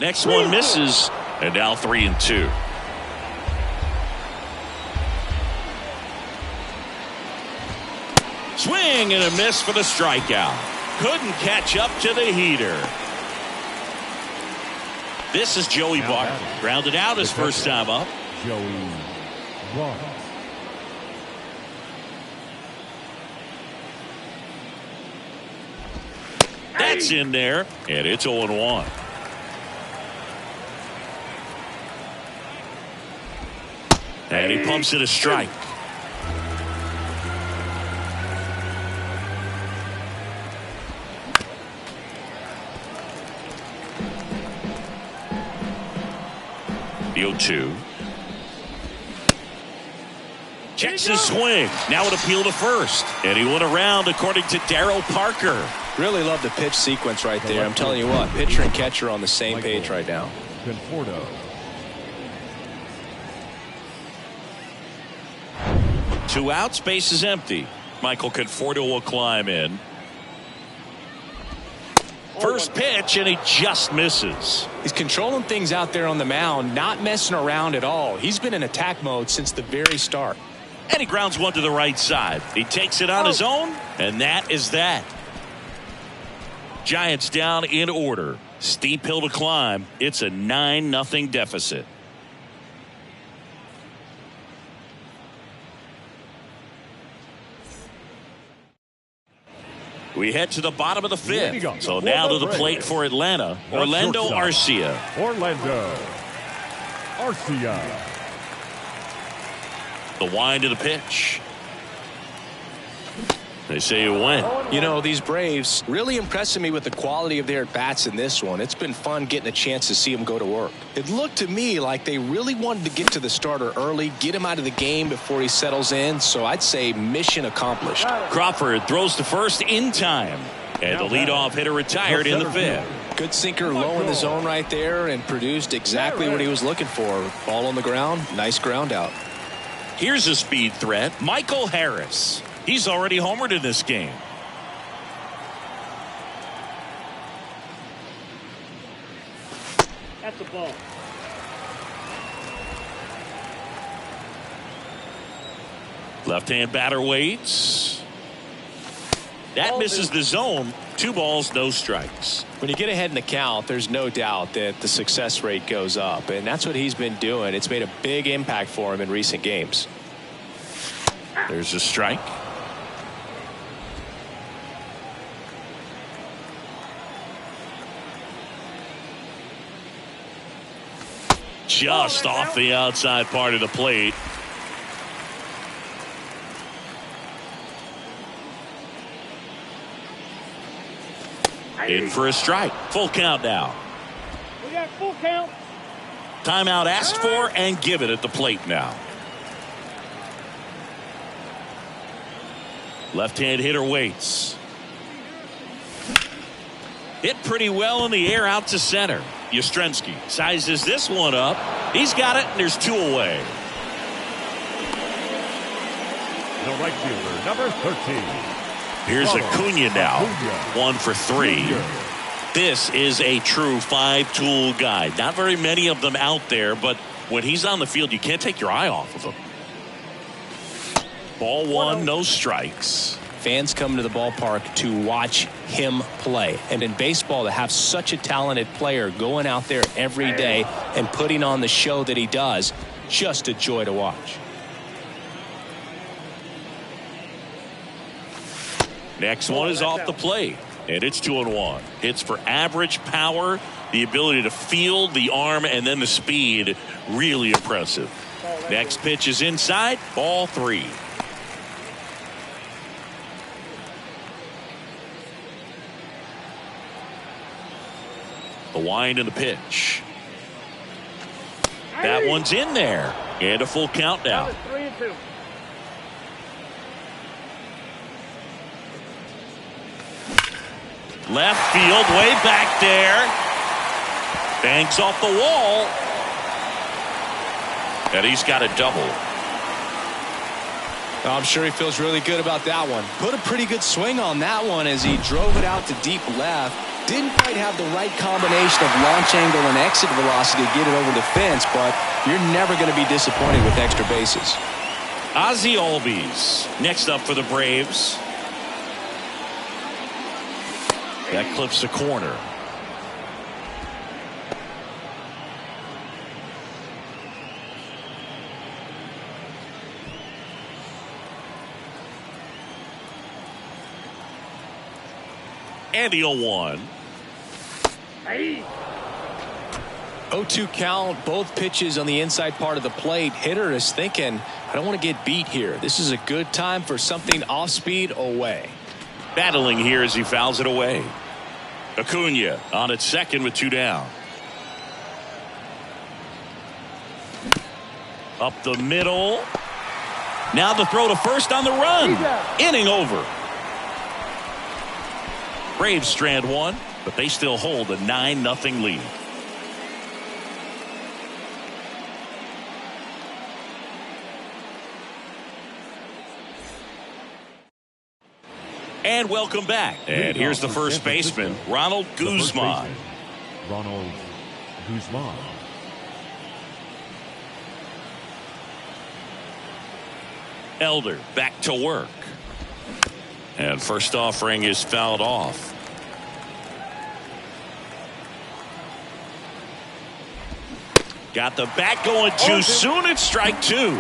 Speaker 1: Next one misses, and now 3-2. Swing and a miss for the strikeout. Couldn't catch up to the heater. This is Joey Barton. Grounded out his first time up.
Speaker 3: Joey Barton.
Speaker 1: That's in there, and it's 0-1. And he pumps it a strike. The 0-2. Checks his swing. Now an appeal to first. And he went around according to Darryl Parker.
Speaker 2: Really love the pitch sequence right there. I'm telling you what, pitcher and catcher on the same page right now.
Speaker 3: Conforto.
Speaker 1: 2 outs, base is empty. Michael Conforto will climb in. First pitch, and he just misses.
Speaker 2: He's controlling things out there on the mound, not messing around at all. He's been in attack mode since the very start.
Speaker 1: And he grounds one to the right side. He takes it on his own, and that is that. Giants down in order. Steep hill to climb. It's a 9-0 deficit. We head to the bottom of the 5th. So now to the plate for Atlanta. Orlando Arcia.
Speaker 3: Orlando Arcia.
Speaker 1: The wind of the pitch. They say it went.
Speaker 2: You know, these Braves really impressing me with the quality of their at-bats in this one. It's been fun getting a chance to see them go to work. It looked to me like they really wanted to get to the starter early, get him out of the game before he settles in. So I'd say mission accomplished.
Speaker 1: Crawford throws to first in time. And the leadoff hitter retired in the 5th.
Speaker 2: Good sinker low in the zone right there and produced exactly what he was looking for. Ball on the ground, nice ground out.
Speaker 1: Here's a speed threat, Michael Harris. He's already homered in this game.
Speaker 4: That's a ball.
Speaker 1: Left-hand batter waits. That misses the zone. 2 balls, no strikes.
Speaker 2: When you get ahead in the count, there's no doubt that the success rate goes up, and that's what he's been doing. It's made a big impact for him in recent games.
Speaker 1: There's a strike. Just off the outside part of the plate. In for a strike. Full count now.
Speaker 4: We got full count.
Speaker 1: Timeout asked for and given at the plate now. Left-hand hitter waits. Hit pretty well in the air out to center. Yastrzemski sizes this one up. He's got it, and there's 2 away.
Speaker 3: The right fielder, number 13.
Speaker 1: Here's Acuna now. 1 for 3. This is a true 5-tool guy. Not very many of them out there, but when he's on the field, you can't take your eye off of him. Ball 1, no strikes.
Speaker 2: Fans come to the ballpark to watch him play. And in baseball, to have such a talented player going out there every day and putting on the show that he does, just a joy to watch.
Speaker 1: Next one is off the plate, and it's 2-1. Hits for average power, the ability to field, the arm, and then the speed. Really impressive. Next pitch is inside, ball 3. The wind and the pitch. That one's in there. And a full count now.
Speaker 4: 3-2.
Speaker 1: Left field, way back there. Bangs off the wall. And he's got a double.
Speaker 2: I'm sure he feels really good about that one. Put a pretty good swing on that one as he drove it out to deep left. Didn't quite have the right combination of launch angle and exit velocity to get it over the fence, but you're never going to be disappointed with extra bases.
Speaker 1: Ozzie Albies next up for the Braves. That clips the corner. And the 0-1.
Speaker 2: 0-2 count, both pitches on the inside part of the plate. Hitter is thinking, I don't want to get beat here. This is a good time for something off speed away.
Speaker 1: Battling here as he fouls it away. Acuna on at second with 2 down. Up the middle. Now the throw to first on the run. Inning over. Braves strand one, but they still hold a 9-0 lead. And welcome back. And here's the first baseman, Ronald Guzman.
Speaker 3: Ronald Guzman.
Speaker 1: Elder back to work. And first offering is fouled off. Got the bat going too soon. It's strike 2.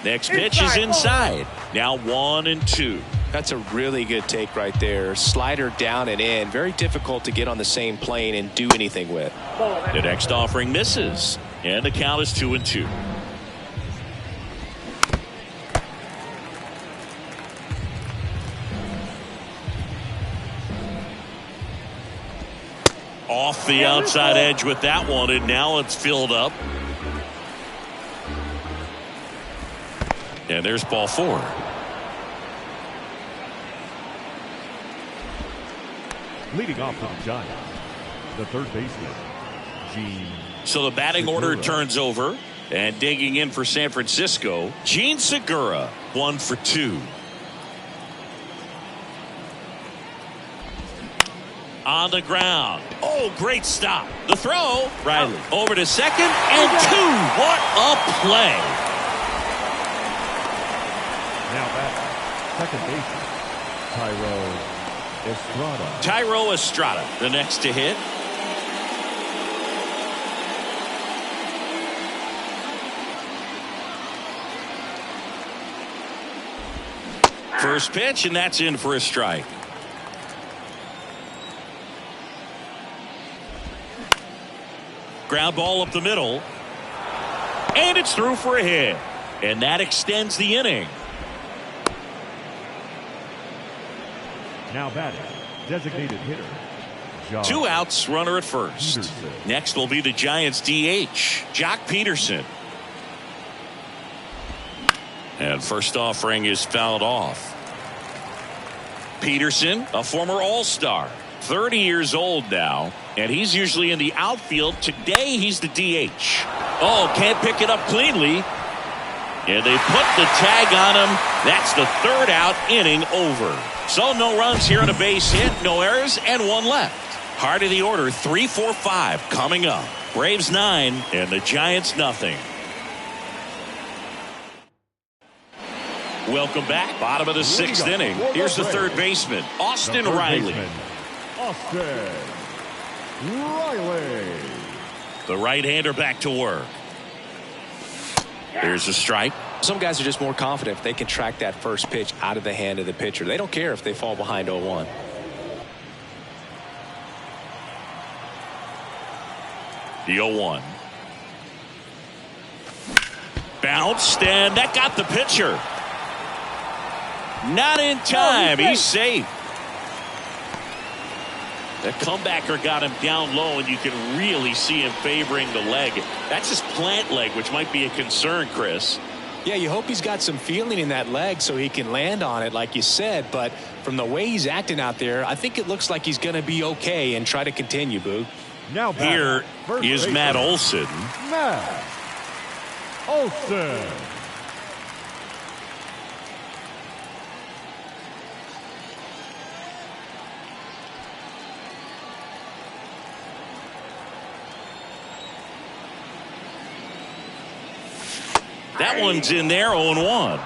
Speaker 1: Next pitch is inside. Now 1-2.
Speaker 2: That's a really good take right there. Slider down and in. Very difficult to get on the same plane and do anything with.
Speaker 1: The next offering misses. And the count is 2-2. Off the outside edge with that one, and now it's filled up. And there's ball 4.
Speaker 3: Leading off for the Giants, the third baseman, Gene.
Speaker 1: So the batting order
Speaker 3: Segura.
Speaker 1: turns over, and digging in for San Francisco, Gene Segura, 1 for 2. On the ground. Oh, great stop. The throw. Riley over to second and 2. What a play.
Speaker 3: Now back, second baseman, Tyro Estrada.
Speaker 1: Tyro Estrada, the next to hit. First pitch, and that's in for a strike. Ground ball up the middle. And it's through for a hit. And that extends the inning.
Speaker 3: Now batting, designated hitter, Jock
Speaker 1: 2 outs, runner at first.
Speaker 3: Peterson.
Speaker 1: Next will be the Giants DH, Jock Peterson. And first offering is fouled off. Peterson, a former All-Star, 30 years old now, and he's usually in the outfield. Today he's the DH. Oh, can't pick it up cleanly. And they put the tag on him. That's the 3rd out, inning over. So no runs here on a base hit, no errors, and 1 left. Heart of the order, 3, 4, 5 coming up. Braves 9 and the Giants nothing. Welcome back. Bottom of the 6th inning. Here's the third baseman, Austin Riley.
Speaker 3: Austin Riley.
Speaker 1: The right-hander back to work. There's a strike.
Speaker 2: Some guys are just more confident if they can track that first pitch out of the hand of the pitcher. They don't care if they fall behind 0-1.
Speaker 1: The 0-1. Bounced, and that got the pitcher. Not in time. He's safe. The comebacker got him down low, and you can really see him favoring the leg. That's his plant leg, which might be a concern, Chris.
Speaker 2: Yeah, you hope he's got some feeling in that leg so he can land on it, like you said. But from the way he's acting out there, I think it looks like he's going to be okay and try to continue, Boog.
Speaker 3: Now
Speaker 1: here is Matt Olson.
Speaker 3: Matt Olson.
Speaker 1: That one's in there, 0-1.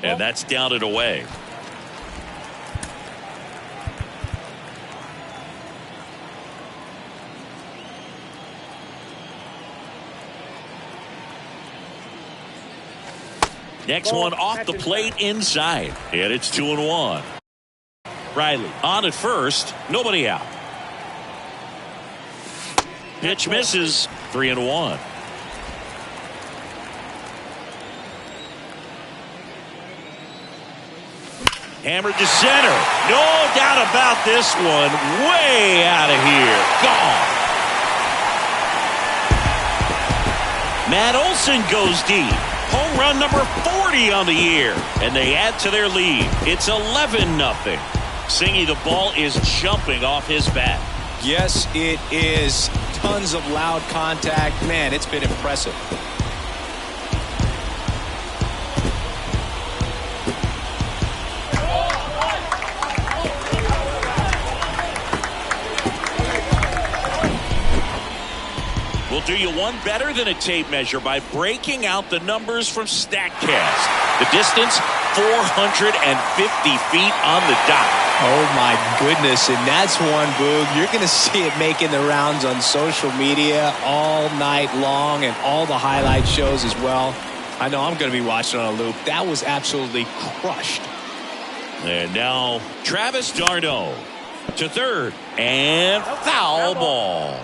Speaker 1: And that's down and away. Next one off the plate inside. And it's 2-1. Riley on at first, nobody out. Pitch misses, 3-1. Hammered to center. No doubt about this one. Way out of here. Gone. Matt Olson goes deep. Home run number 40 on the year. And they add to their lead. It's 11-0. Singy, the ball is jumping off his bat.
Speaker 2: Yes, it is. Tons of loud contact. Man, it's been impressive.
Speaker 1: We'll do you one better than a tape measure by breaking out the numbers from StatCast. The distance, 450 feet on the dot.
Speaker 2: Oh, my goodness. And that's one, Boog. You're going to see it making the rounds on social media all night long and all the highlight shows as well. I know I'm going to be watching on a loop. That was absolutely crushed.
Speaker 1: And now Travis d'Arnaud to third. And foul ball.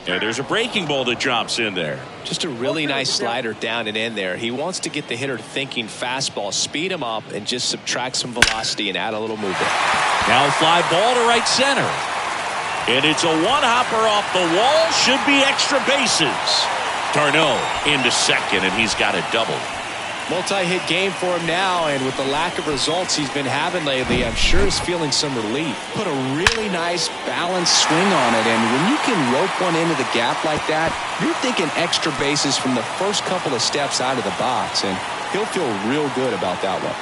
Speaker 1: And there's a breaking ball that drops in there.
Speaker 2: Just a really nice slider down and in there. He wants to get the hitter thinking fastball, speed him up, and just subtract some velocity and add a little movement.
Speaker 1: Now fly ball to right center. And it's a one-hopper off the wall. Should be extra bases. d'Arnaud into second, and he's got a double.
Speaker 2: Multi-hit game for him now, and with the lack of results he's been having lately, I'm sure he's feeling some relief. Put a really nice balanced swing on it, and when you can rope one into the gap like that, you're thinking extra bases from the first couple of steps out of the box, and he'll feel real good about that one.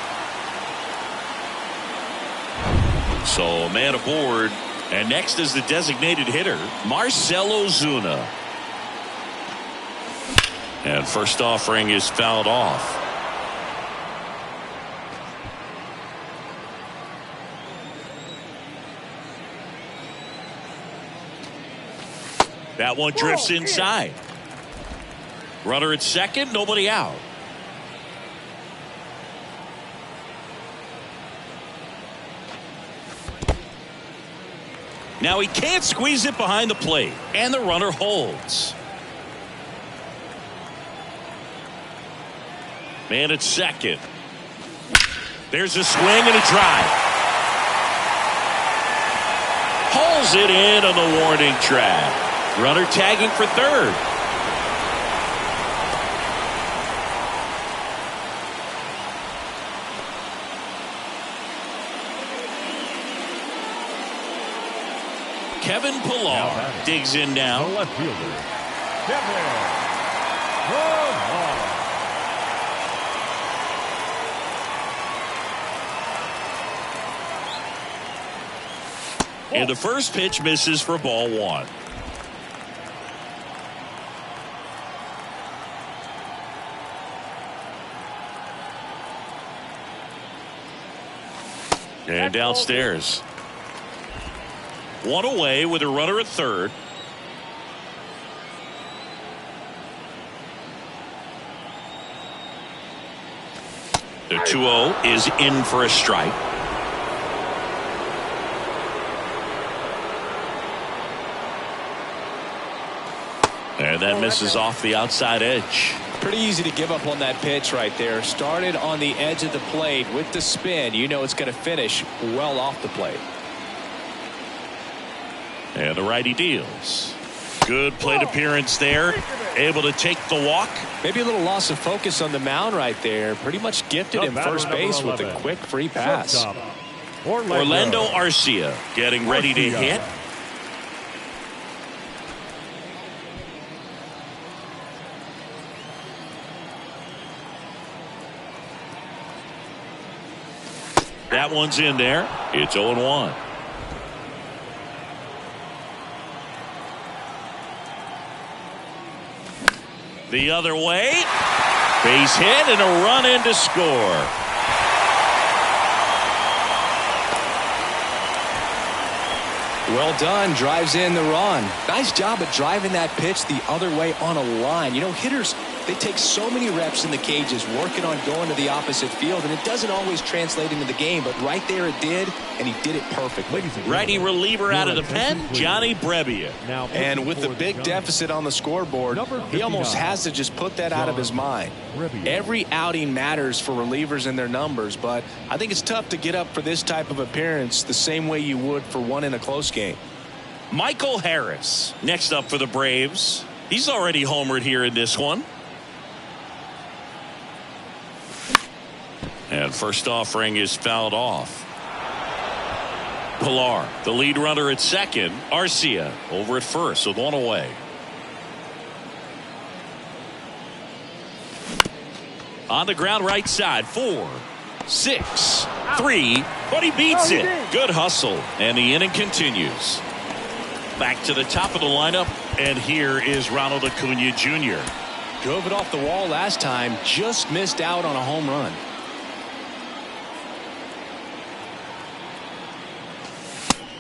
Speaker 1: So a man aboard, and next is the designated hitter, Marcell Ozuna. And first offering is fouled off. That one drifts inside. Runner at second, nobody out. Now he can't squeeze it behind the plate, and the runner holds. Man at second. There's a swing and a drive. Hauls it in on the warning track. Runner tagging for third. Kevin Pillar digs in now.
Speaker 3: The left fielder, Kevin Pillar.
Speaker 1: And the first pitch misses for ball one. And downstairs. One away with a runner at third. The 2-0 is in for a strike. And that misses off the outside edge.
Speaker 2: Pretty easy to give up on that pitch right there. Started on the edge of the plate with the spin. You know it's going to finish well off the plate.
Speaker 1: And the righty deals. Good plate appearance there. Able to take the walk.
Speaker 2: Maybe a little loss of focus on the mound right there. Pretty much gifted him first base with a quick free pass.
Speaker 1: Orlando Arcia getting ready to hit. That one's in there. It's 0-1. The other way. Base hit and a run in to score.
Speaker 2: Well done. Drives in the run. Nice job of driving that pitch the other way on a line. You know, hitters, they take so many reps in the cages working on going to the opposite field, and it doesn't always translate into the game, but right there it did, and he did it perfectly.
Speaker 1: Righty reliever out of the pen, Johnny Brebbia.
Speaker 2: And with the big deficit on the scoreboard, he almost has to just put that out of his mind. Every outing matters for relievers and their numbers, but I think it's tough to get up for this type of appearance the same way you would for one in a close game.
Speaker 1: Michael Harris next up for the Braves. He's already homered here in this one. And first offering is fouled off. Pilar, the lead runner at second. Arcia over at first with one away. On the ground right side. 4, 6, 3. But he beats it. Good hustle. And the inning continues. Back to the top of the lineup. And here is Ronald Acuna Jr.
Speaker 2: Drove it off the wall last time. Just missed out on a home run.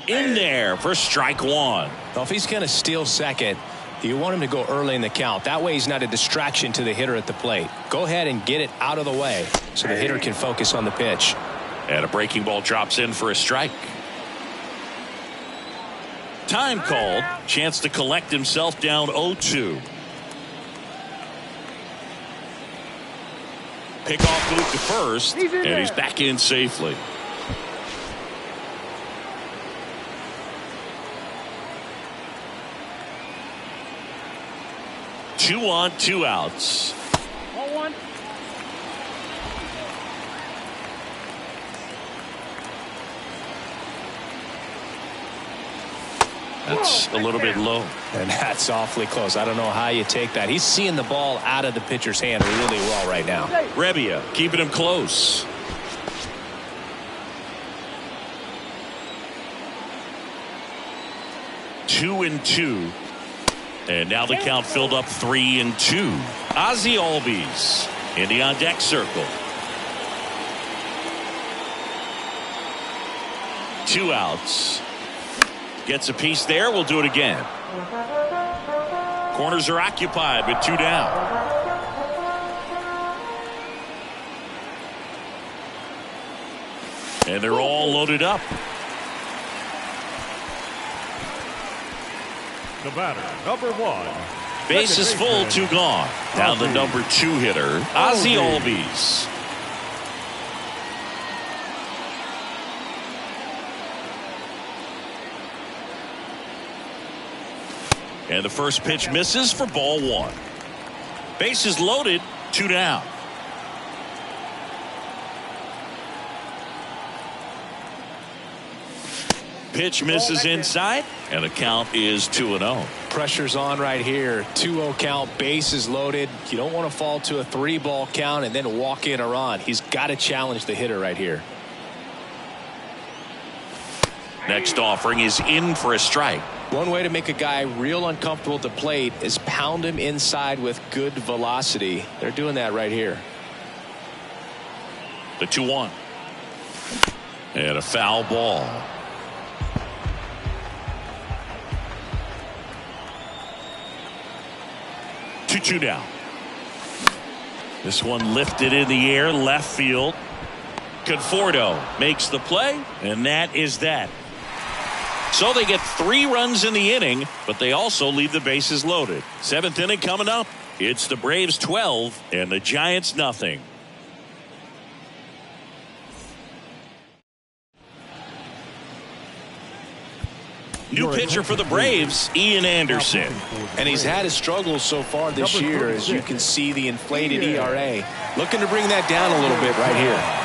Speaker 1: In there for strike one.
Speaker 2: Well, if he's going to steal second, you want him to go early in the count. That way he's not a distraction to the hitter at the plate. Go ahead and get it out of the way so the hitter can focus on the pitch.
Speaker 1: And a breaking ball drops in for a strike. Time called. Chance to collect himself down 0-2. Pickoff move to first, and he's back in safely. Two on, 2 outs.
Speaker 4: 0-1.
Speaker 1: That's a little bit low.
Speaker 2: And that's awfully close. I don't know how you take that. He's seeing the ball out of the pitcher's hand really well right now.
Speaker 1: Brebbia keeping him close. Two and 2. And now the count filled up 3-2. Ozzie Albies in the on deck circle. 2 outs. Gets a piece there. We'll do it again. Corners are occupied with 2 down. And they're all loaded up.
Speaker 3: The batter, number 1.
Speaker 1: Base is full, 2 gone. Down the number 2 hitter, Ozzie Albies. And the first pitch misses for ball 1. Base is loaded, 2 down. Pitch misses inside, and the count is 2-0.
Speaker 2: Pressure's on right here. 2-0 count, bases loaded. You don't want to fall to a 3-ball count and then walk in a run. He's got to challenge the hitter right here.
Speaker 1: Next offering is in for a strike.
Speaker 2: One way to make a guy real uncomfortable at the plate is pound him inside with good velocity. They're doing that right here.
Speaker 1: The 2-1. And a foul ball. 2-2 down. This one lifted in the air, left field. Conforto makes the play, and that is that. So they get 3 runs in the inning, but they also leave the bases loaded. 7th inning coming up. It's the Braves 12 and the Giants nothing. New pitcher for the Braves, Ian Anderson.
Speaker 2: And he's had his struggles so far this year, as you can see the inflated ERA. Looking to bring that down a little bit right here.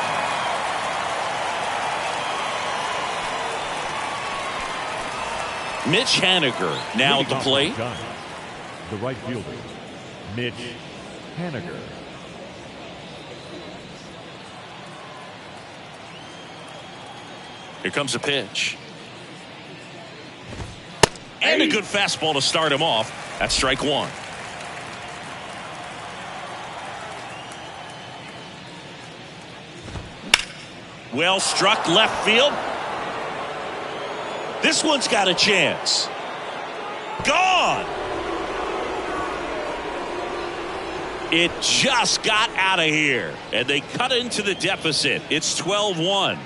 Speaker 1: Mitch Haniger now at the plate.
Speaker 3: The right fielder, Mitch Haniger.
Speaker 1: Here comes a pitch. And a good fastball to start him off. That's strike 1. Well struck left field. This one's got a chance. Gone. It just got out of here. And they cut into the deficit. It's 12-1.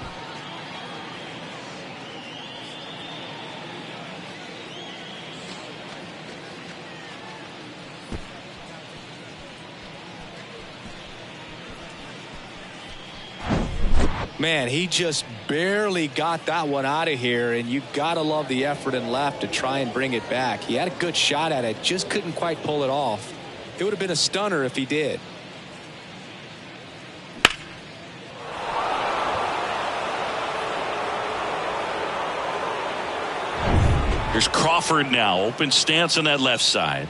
Speaker 2: Man, he just barely got that one out of here, and you gotta love the effort in left to try and bring it back. He had a good shot at it, just couldn't quite pull it off. It would have been a stunner if he did.
Speaker 1: Here's Crawford now, open stance on that left side.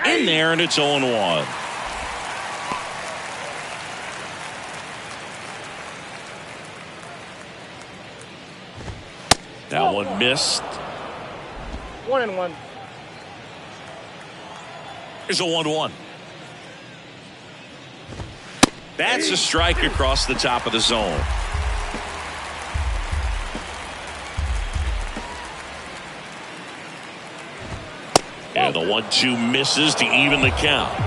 Speaker 1: In there, and it's 0-1. That one missed.
Speaker 4: 1-1.
Speaker 1: Here's a 1-1. That's a strike across the top of the zone. And the 1-2 misses to even the count.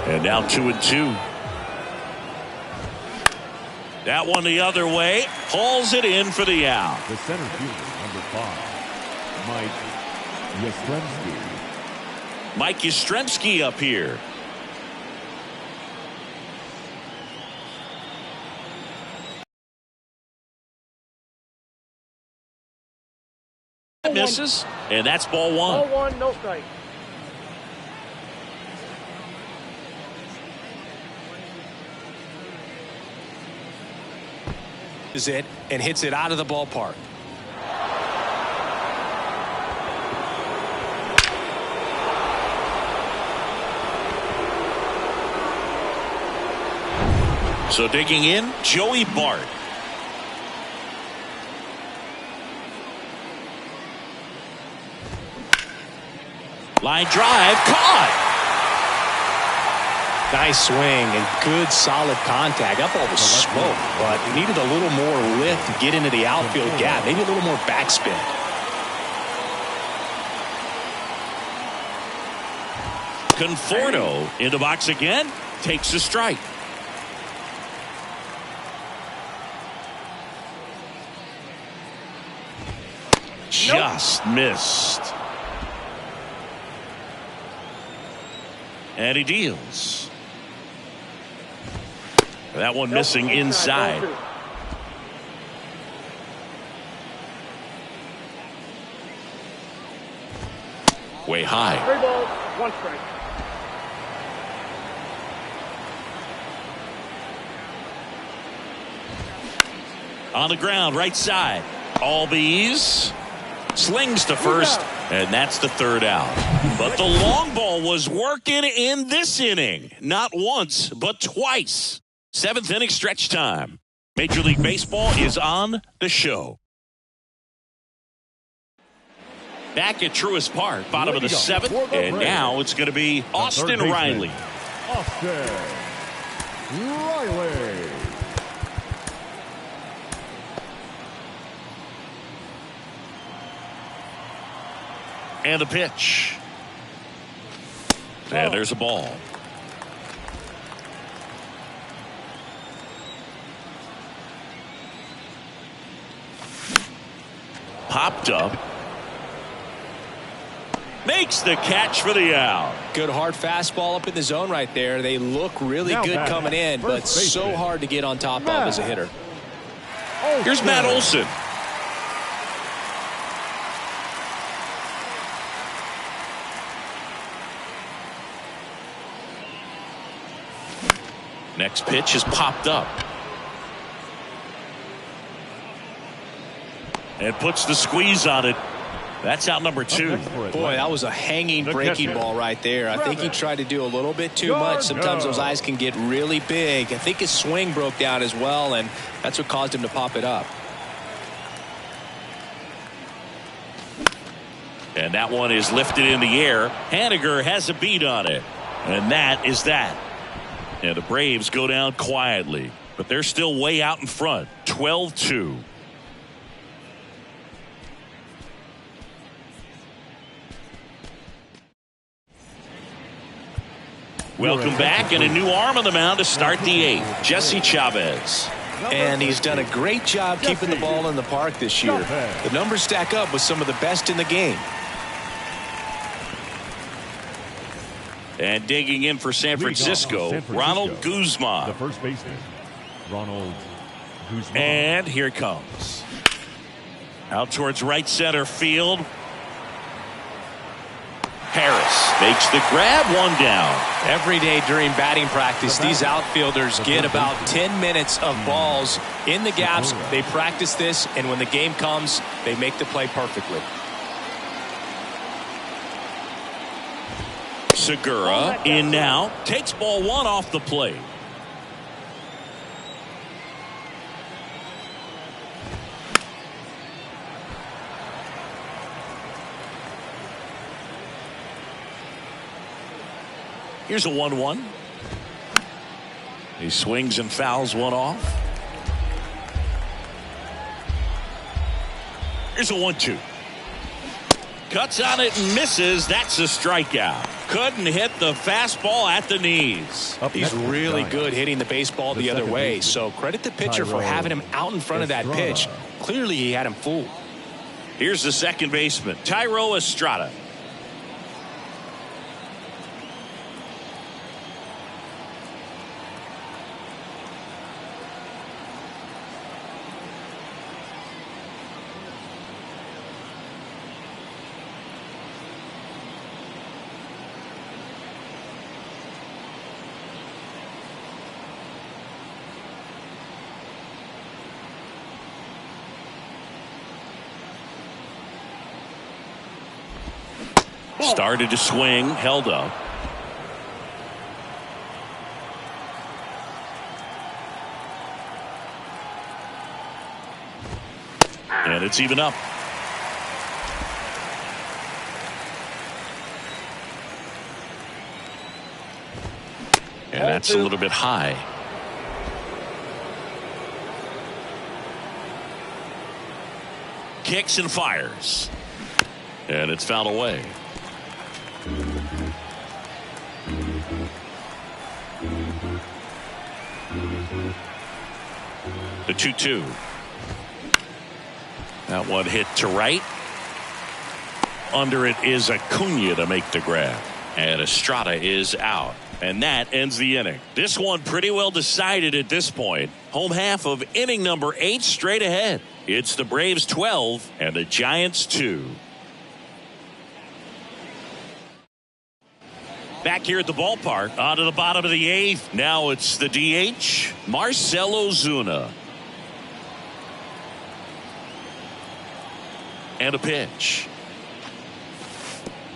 Speaker 1: And now 2-2. That one the other way. Hauls it in for the out.
Speaker 3: The center fielder, number 5, Mike Yastrzemski.
Speaker 1: Mike Yastrzemski up here. Misses, and that's ball 1.
Speaker 4: Ball 1, no strike.
Speaker 2: Is it and hits it out of the ballpark.
Speaker 1: So digging in, Joey Bart. Line drive, caught.
Speaker 2: Nice swing and good solid contact. That ball was smoke, but it needed a little more lift to get into the outfield gap. Maybe a little more backspin.
Speaker 1: Conforto in the box again, takes a strike. Just missed. And he deals. That one missing inside. Way high.
Speaker 4: 3 balls, 1 strike.
Speaker 1: On the ground, right side. Albies slings to first, and that's the 3rd out. But the long ball was working in this inning. Not once, but twice. 7th inning stretch time. Major League Baseball is on the show. Back at Truist Park, bottom of the 7th, and now it's going to be Austin Riley.
Speaker 3: Austin Riley.
Speaker 1: And the pitch. And there's a ball. Popped up. Makes the catch for the out.
Speaker 2: Good hard fastball up in the zone right there. They look really
Speaker 3: Now
Speaker 2: good
Speaker 3: batting,
Speaker 2: coming in, but
Speaker 3: first
Speaker 2: so
Speaker 3: baseman.
Speaker 2: hard to get on top of as a hitter.
Speaker 1: Here's Matt Olson. Next pitch is popped up. And puts the squeeze on it. That's out number 2.
Speaker 2: Boy, that was a hanging breaking ball right there. I think he tried to do a little bit too much. Sometimes those eyes can get really big. I think his swing broke down as well, and that's what caused him to pop it up.
Speaker 1: And that one is lifted in the air. Haniger has a beat on it. And that is that. And the Braves go down quietly, but they're still way out in front. 12-2. Welcome back, and a new arm on the mound to start the 8th. Jesse Chavez.
Speaker 2: And he's done a great job keeping the ball in the park this year. The numbers stack up with some of the best in the game.
Speaker 1: And digging in for San Francisco, Ronald Guzman.
Speaker 3: The first baseman, Ronald Guzman.
Speaker 1: And here it comes. Out towards right center field. Harris makes the grab, one down.
Speaker 2: Every day during batting practice, these outfielders get about 10 minutes of balls in the gaps. They practice this, and when the game comes, they make the play perfectly.
Speaker 1: Segura in now. Takes ball 1 off the plate. Here's a 1-1. He swings and fouls one off. Here's a 1-2. Cuts on it and misses. That's a strikeout. Couldn't hit the fastball at the knees.
Speaker 2: He's really good hitting the baseball the other way. So credit the pitcher for having him out in front of that pitch. Clearly he had him fooled.
Speaker 1: Here's the second baseman, Thairo Estrada. Started to swing, held up. And it's even up. And that's a little bit high. Kicks and fires. And it's fouled away. The 2-2. That one hit to right. Under it is Acuna to make the grab. And Estrada is out. And that ends the inning. This one pretty well decided at this point. Home half of inning number 8 straight ahead. It's the Braves 12 and the Giants 2. Back here at the ballpark, on to the bottom of the 8th. Now it's the DH, Marcell Ozuna. And a pitch.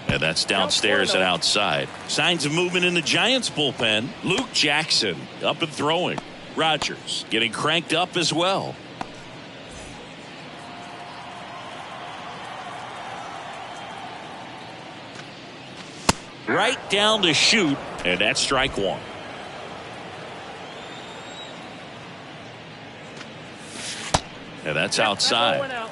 Speaker 1: And that's downstairs and outside. Signs of movement in the Giants bullpen. Luke Jackson up and throwing. Rogers getting cranked up as well. Right down to shoot, and that's strike 1. And that's outside.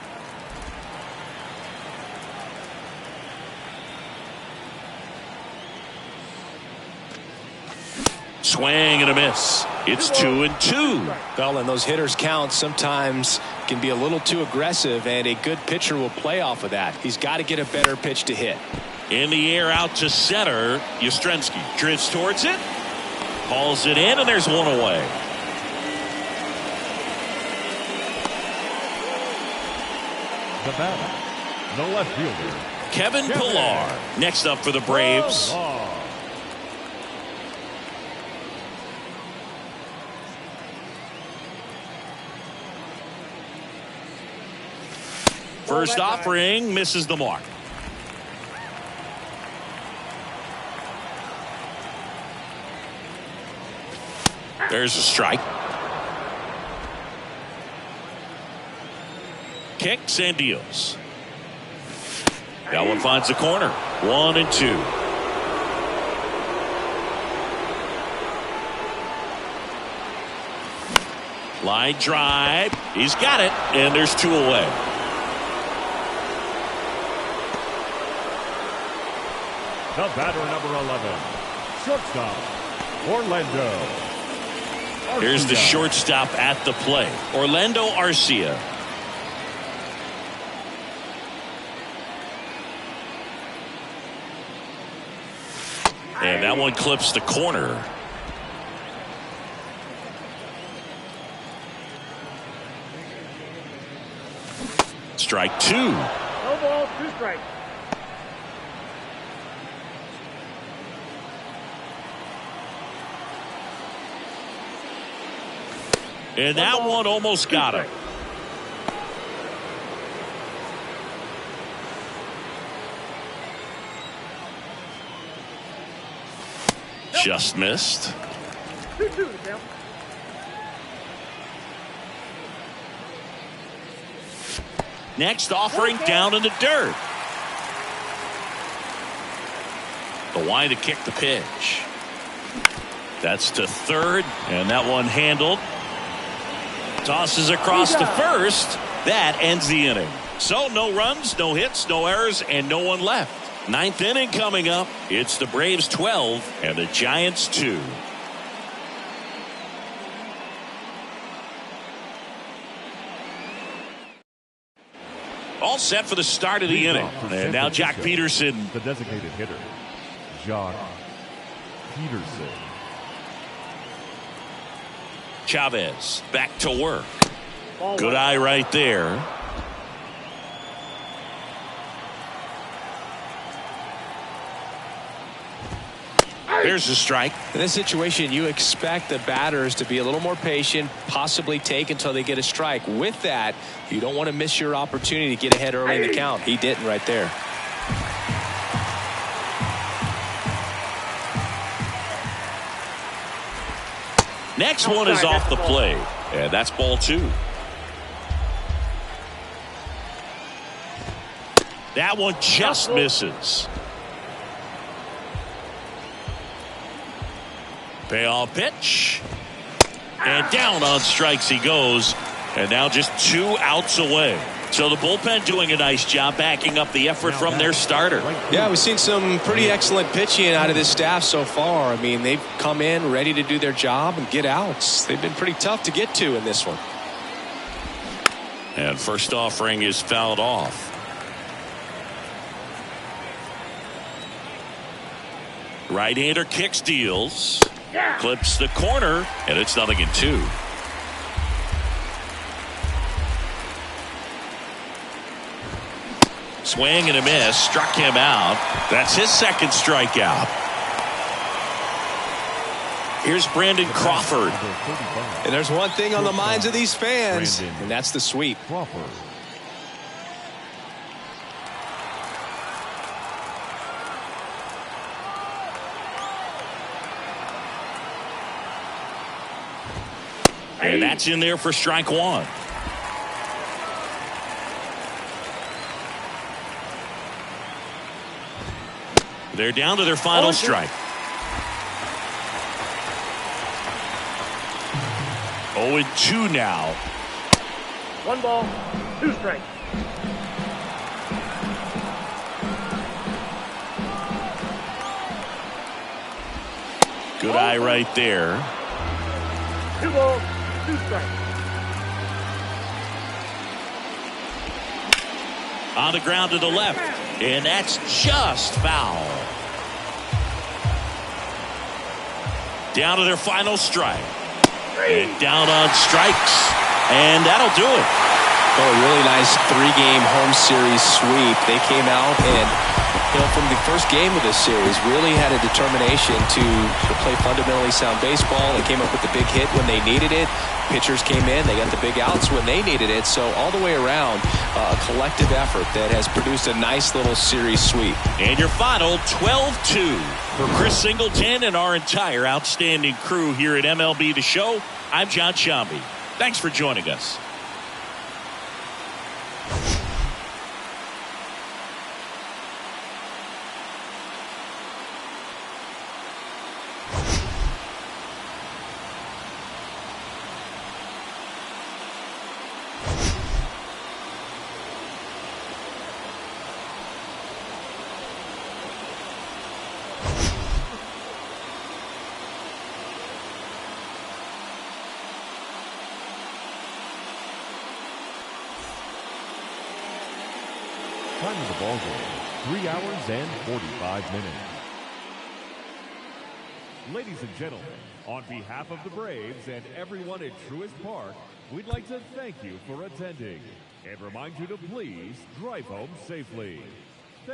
Speaker 1: Swing and a miss. It's 2-2.
Speaker 2: Well, and those hitters count. Sometimes can be a little too aggressive, and a good pitcher will play off of that. He's got to get a better pitch to hit.
Speaker 1: In the air out to center. Yastrzemski drifts towards it. Hauls it in, and there's one away.
Speaker 3: The batter, the left fielder,
Speaker 1: Kevin Pillar. Next up for the Braves. First offering misses the mark. There's a strike. Kicks and deals. That one finds the corner. 1-2. Line drive. He's got it. And there's 2 away.
Speaker 3: The batter, number 11, shortstop, Orlando.
Speaker 1: Here's the shortstop at the plate, Orlando Arcia. And that one clips the corner. Strike 2.
Speaker 4: No ball, 2 strikes.
Speaker 1: And that one almost got him. Just missed.
Speaker 4: 2-2 now.
Speaker 1: Next offering down in the dirt. The wide to kick the pitch. That's to third, and that one handled. Tosses across to first. That ends the inning. So no runs, no hits, no errors, and no one left. 9th inning coming up. It's the Braves 12 and the Giants 2. All set for the start of the inning. And now Jock Peterson.
Speaker 3: The designated hitter, Jock Peterson.
Speaker 1: Chavez back to work. Good eye right there. Here's the strike.
Speaker 2: In this situation, you expect the batters to be a little more patient, possibly take until they get a strike. With that, you don't want to miss your opportunity to get ahead early in the count. He didn't right there.
Speaker 1: Next one is off the plate, and that's ball 2. That one just misses. Payoff pitch. And down on strikes he goes. And now just 2 outs away. So the bullpen doing a nice job backing up the effort from their starter.
Speaker 2: Yeah, we've seen some pretty excellent pitching out of this staff so far. I mean, they've come in ready to do their job and get outs. They've been pretty tough to get to in this one.
Speaker 1: And first offering is fouled off. Right-hander kicks, deals. Clips the corner, and it's 0-2. Swing and a miss, struck him out. That's his second strikeout. Here's Brandon Crawford.
Speaker 2: And there's one thing on the minds of these fans, and that's the sweep.
Speaker 3: Crawford.
Speaker 1: And that's in there for strike 1. They're down to their final strike. 0-2 now.
Speaker 4: 1 ball, 2 strikes.
Speaker 1: Good eye right there.
Speaker 4: 2 balls, 2 strikes.
Speaker 1: On the ground to the left. And that's just foul. Down to their final strike. And down on strikes. And that'll do it.
Speaker 2: Oh, a really nice 3-game home series sweep. They came out and, from the first game of this series, really had a determination to play fundamentally sound baseball. They came up with the big hit when they needed it. Pitchers came in. They got the big outs when they needed it. So all the way around, a collective effort that has produced a nice little series sweep.
Speaker 1: And your final 12-2 for Chris Singleton and our entire outstanding crew here at MLB The Show. I'm John Shambi. Thanks for joining us.
Speaker 3: Time of the ball game, 3 hours and 45 minutes. Ladies and gentlemen, on behalf of the Braves and everyone at Truist Park, we'd like to thank you for attending and remind you to please drive home safely.